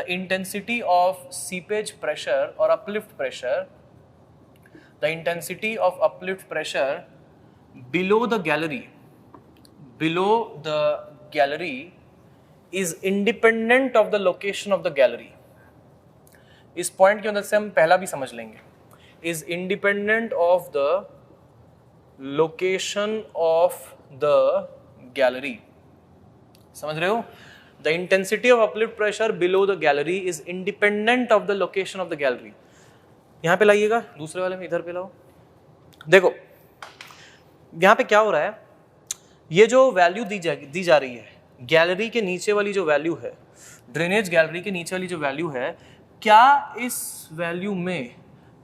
intensity of seepage pressure or uplift pressure, the intensity of uplift pressure below the gallery is independent of the location of the gallery. इस पॉइंट की मदद से हम पहला भी समझ लेंगे, is independent of the location of the gallery. समझ रहे हो? The intensity of uplift pressure below the gallery is independent of the location of the gallery. यहां पे लाइएगा, दूसरे वाले में इधर पे लाओ। देखो यहां पे क्या हो रहा है, ये जो वैल्यू दी जा रही है, गैलरी के नीचे वाली जो वैल्यू है, ड्रेनेज गैलरी के नीचे वाली जो वैल्यू है, क्या इस वैल्यू में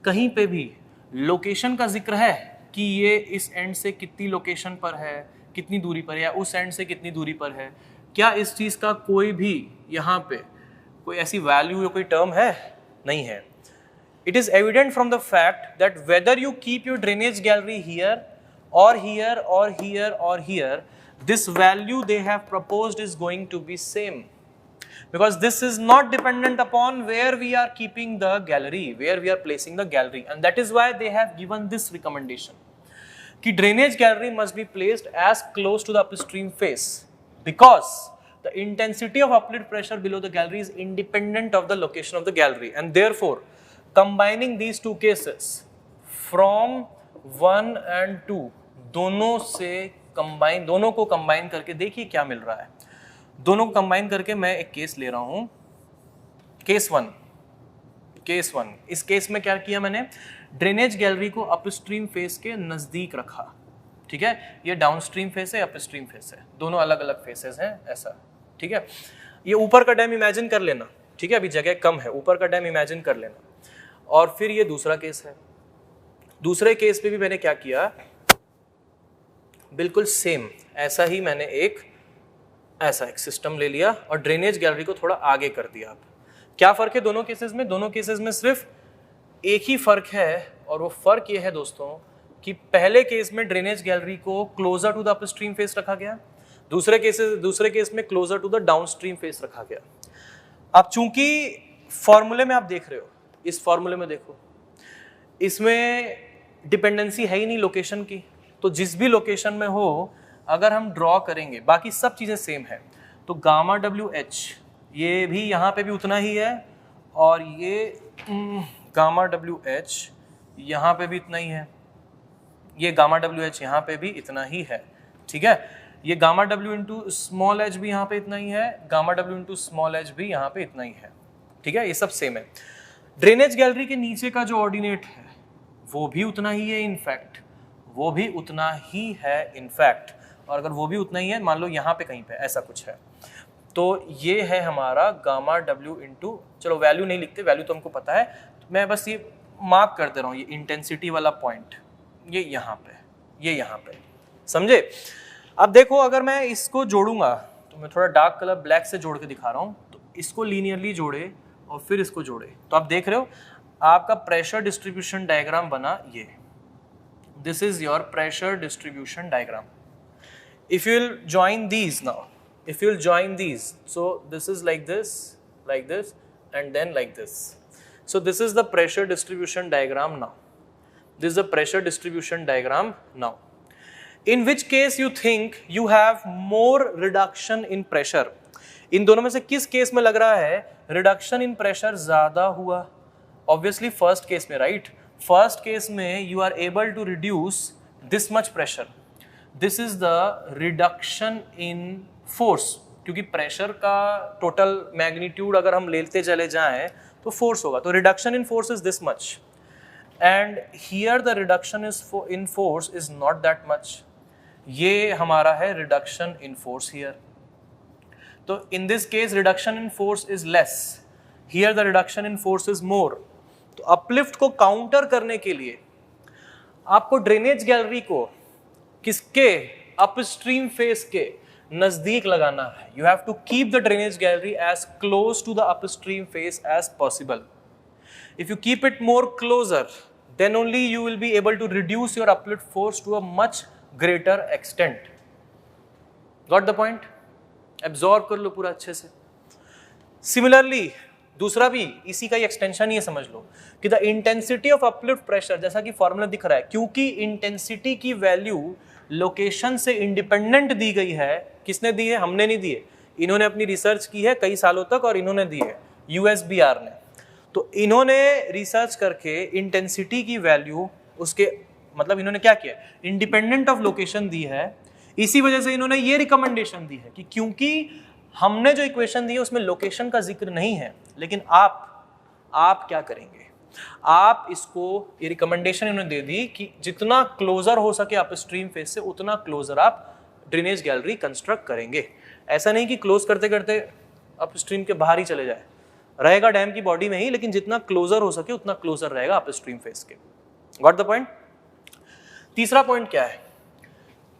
कहीं पे भी लोकेशन का जिक्र है कि ये इस एंड से कितनी लोकेशन पर है, कितनी दूरी पर है, या उस एंड से कितनी दूरी पर है? क्या इस चीज का कोई भी यहाँ पे कोई ऐसी वैल्यू या कोई टर्म है? नहीं है। It is evident from the fact that whether you keep your drainage gallery here और हियर और हियर और here, this value they have proposed is going to be same, because this is not dependent upon where we are keeping the gallery, where we are placing the gallery, and that is why they have given this recommendation कि drainage gallery must be placed as close to the upstream face, because the intensity of uplift pressure below the gallery is independent of the location of the gallery, and therefore combining these two cases from 1 and 2, दोनों को combine करके देखिए क्या मिल रहा है। दोनों को combine करके मैं एक केस ले रहा हूं, केस वन। इस केस में क्या किया मैंने, ड्रेनेज गैलरी को अपस्ट्रीम फेस के नजदीक रखा, ठीक है। ये डाउनस्ट्रीम फेस है, अपस्ट्रीम फेस है, दोनों अलग अलग फेसेस हैं, ऐसा, ठीक है। ये ऊपर का डैम इमेजिन कर लेना, ठीक है, अभी जगह कम है, ऊपर का डैम इमेजिन कर लेना। और फिर ये दूसरा केस है, दूसरे केस पे भी मैंने क्या किया, बिल्कुल सेम ऐसा ही मैंने एक सिस्टम ले लिया और ड्रेनेज गैलरी को थोड़ा आगे कर दिया। अब क्या फर्क है दोनों केसेस में? दोनों केसेस में सिर्फ एक ही फर्क है, और वो फर्क ये है दोस्तों कि पहले केस में ड्रेनेज गैलरी को closer to the upstream face रखा गया, दूसरे केस में closer to the downstream face रखा गया। अब चूंकि फॉर्मूले में आप देख रहे हो, इस फॉर्मूले में देखो, इसमें डिपेंडेंसी है ही नहीं लोकेशन की, तो जिस भी लोकेशन में हो अगर हम ड्रॉ करेंगे, बाकी सब चीजें सेम है, तो गामा डब्ल्यू एच ये भी यहाँ पे भी उतना ही है, और ये गामा डब्ल्यू एच यहाँ पे भी इतना ही है, ये गामा डब्ल्यू एच यहाँ पे भी इतना ही है, ठीक है। ये gamma W into small H भी यहाँ पे इतना ही है, gamma W into small H भी यहाँ पे इतना ही है, ठीक है, ये सब सेम है। ड्रेनेज गैलरी के नीचे का जो ऑर्डिनेट है वो भी उतना ही है इनफैक्ट, वो भी उतना ही है इनफैक्ट, और अगर वो भी उतना ही है, मान लो यहाँ पे कहीं पे ऐसा कुछ है, तो ये है हमारा गामा डब्ल्यू इंटू, चलो वैल्यू नहीं लिखते, वैल्यू तो हमको पता है, तो मैं बस ये मार्क कर दे रहा हूँ, ये इंटेंसिटी वाला पॉइंट ये यहाँ पे, ये यहाँ पे, समझे। अब देखो अगर मैं इसको जोड़ूंगा, तो मैं थोड़ा डार्क कलर ब्लैक से जोड़ के दिखा रहा हूँ, तो इसको लीनियरली जोड़े और फिर इसको जोड़े, तो आप देख रहे हो आपका प्रेशर डिस्ट्रीब्यूशन डायग्राम बना ये, this is your pressure distribution diagram. If you will join these now, if you'll join these, so this is like this, and then like this. So this is the pressure distribution diagram now. This is the pressure distribution diagram now. In which case you think you have more reduction in pressure? इन दोनों में से किस case में लग रहा है reduction in pressure ज्यादा हुआ? Obviously फर्स्ट केस में, राइट? फर्स्ट केस में you are able to reduce this much pressure. This is the reduction in force, क्योंकि प्रेशर का टोटल मैग्नीट्यूड अगर हम लेते चले जाएं तो फोर्स होगा, तो reduction in force is this much, and here the reduction is in force is not that much, ये हमारा है रिडक्शन इन फोर्स हियर। तो in this case reduction in force is less, here the reduction in force is more. तो uplift को counter करने के लिए आपको ड्रेनेज गैलरी को किसके अपस्ट्रीम फेस के नजदीक लगाना है। You have to keep the drainage gallery as close to the upstream face as possible. If you keep it more closer, then only you will be able to reduce your uplift force to a much greater extent. Got the point? Absorb कर लो पूरा अच्छे से। Similarly, दूसरा भी इसी का ही extension ये समझ लो कि the intensity of uplift pressure, जैसा कि फॉर्मूला दिख रहा है, क्योंकि इंटेंसिटी की वैल्यू लोकेशन से इंडिपेंडेंट दी गई है। किसने दी है? हमने नहीं दी है, इन्होंने अपनी रिसर्च की है कई सालों तक और इन्होंने दी है, यूएसबीआर ने। तो इन्होंने रिसर्च करके इंटेंसिटी की वैल्यू उसके मतलब इन्होंने क्या किया, इंडिपेंडेंट ऑफ लोकेशन दी है। इसी वजह से इन्होंने ये रिकमेंडेशन दी है कि क्योंकि हमने जो इक्वेशन दी है उसमें लोकेशन का जिक्र नहीं है, लेकिन आप क्या करेंगे, आप इसको ये रिकमेंडेशन इन्होंने दे दी कि जितना क्लोजर हो सके अपस्ट्रीम फेस से उतना क्लोजर आप ड्रेनेज गैलरी कंस्ट्रक्ट करेंगे। ऐसा नहीं कि क्लोज करते करते अपस्ट्रीम के बाहर ही चले जाए, रहेगा डैम की बॉडी में ही, लेकिन जितना क्लोजर हो सके उतना क्लोजर रहेगा अपस्ट्रीम फेस के। Got the point? तीसरा पॉइंट क्या है?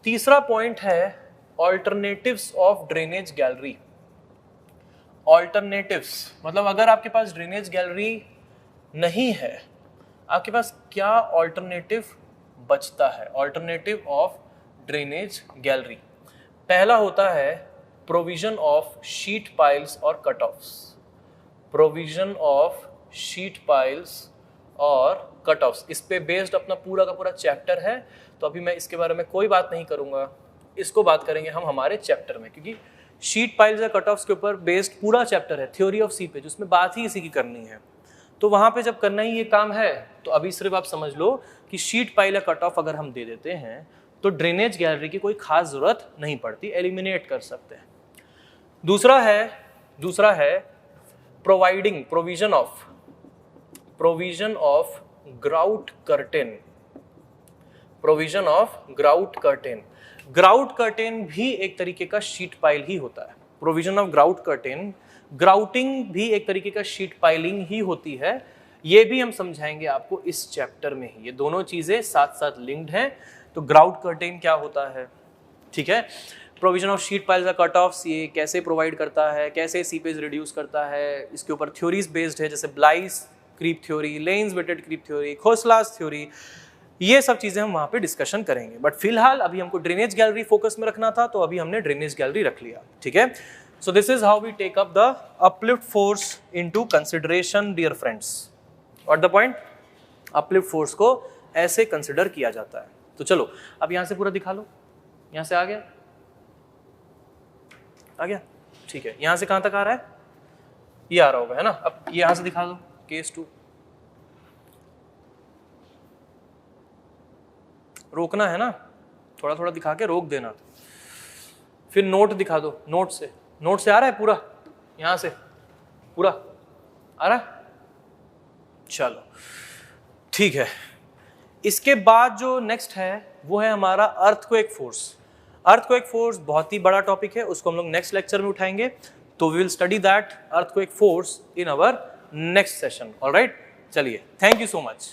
तीसरा पॉइंट है alternatives of drainage gallery. Alternatives मतलब अगर आपके पास ड्रेनेज गैलरी नहीं है, आपके पास क्या ऑल्टरनेटिव बचता है? ऑल्टरनेटिव ऑफ ड्रेनेज गैलरी पहला होता है प्रोविजन ऑफ शीट पाइल्स और cut offs. Provision of sheet piles और कट ऑफ्स, इस पे बेस्ड अपना पूरा का पूरा चैप्टर है, तो अभी मैं इसके बारे में कोई बात नहीं करूंगा, इसको बात करेंगे हम हमारे चैप्टर में, क्योंकि शीट पाइल्स या कट ऑफ्स के ऊपर बेस्ड पूरा चैप्टर है थ्योरी ऑफ सीपेज, उसमें बात ही इसी की करनी है। तो वहां पे जब करना ही ये काम है, तो अभी सिर्फ आप समझ लो कि शीट पाइल या कट ऑफ अगर हम दे देते हैं तो ड्रेनेज गैलरी की कोई खास जरूरत नहीं पड़ती, एलिमिनेट कर सकते हैं। दूसरा है providing provision of grout curtain. Provision of grout curtain, grout curtain भी एक तरीके का शीट पाइल ही होता है। Provision of grout curtain, grouting भी एक तरीके का शीट पाइलिंग ही होती है। ये भी हम समझाएंगे आपको इस चैप्टर में ही, ये दोनों चीजें साथ साथ लिंक्ड हैं। तो ग्राउट कर्टेन क्या होता है, ठीक है, प्रोविजन ऑफ शीट पाइल्स या कट ऑफ्स ये कैसे प्रोवाइड करता है, कैसे सीपेज रिड्यूस करता है, इसके ऊपर थ्योरीज बेस्ड है, जैसे Bligh's creep theory, Lane's weighted creep theory, Khosla's theory, ये सब चीजें हम वहां पे डिस्कशन करेंगे। बट फिलहाल अभी हमको ड्रेनेज गैलरी फोकस में रखना था, तो अभी हमने ड्रेनेज गैलरी रख लिया, ठीक है। So this is how we take up the uplift force into consideration dear friends. What the point? Uplift force को ऐसे कंसिडर किया जाता है। तो चलो अब यहां से पूरा दिखा लो, यहां से आ गया, आ गया, ठीक है। यहां से कहां तक आ रहा है? ये आ रहा होगा, है ना। अब यहां से दिखा दो केस 2। रोकना है ना, थोड़ा थोड़ा दिखा के रोक देना। फिर नोट दिखा दो, नोट से आ रहा है पूरा, यहां से पूरा आ रहा है, चलो ठीक है। इसके बाद जो नेक्स्ट है वो है हमारा अर्थक्वेक फोर्स। अर्थक्वेक फोर्स बहुत ही बड़ा टॉपिक है, उसको हम लोग नेक्स्ट लेक्चर में उठाएंगे। तो we will study that earthquake force in our next session. Alright, चलिए, थैंक यू सो मच।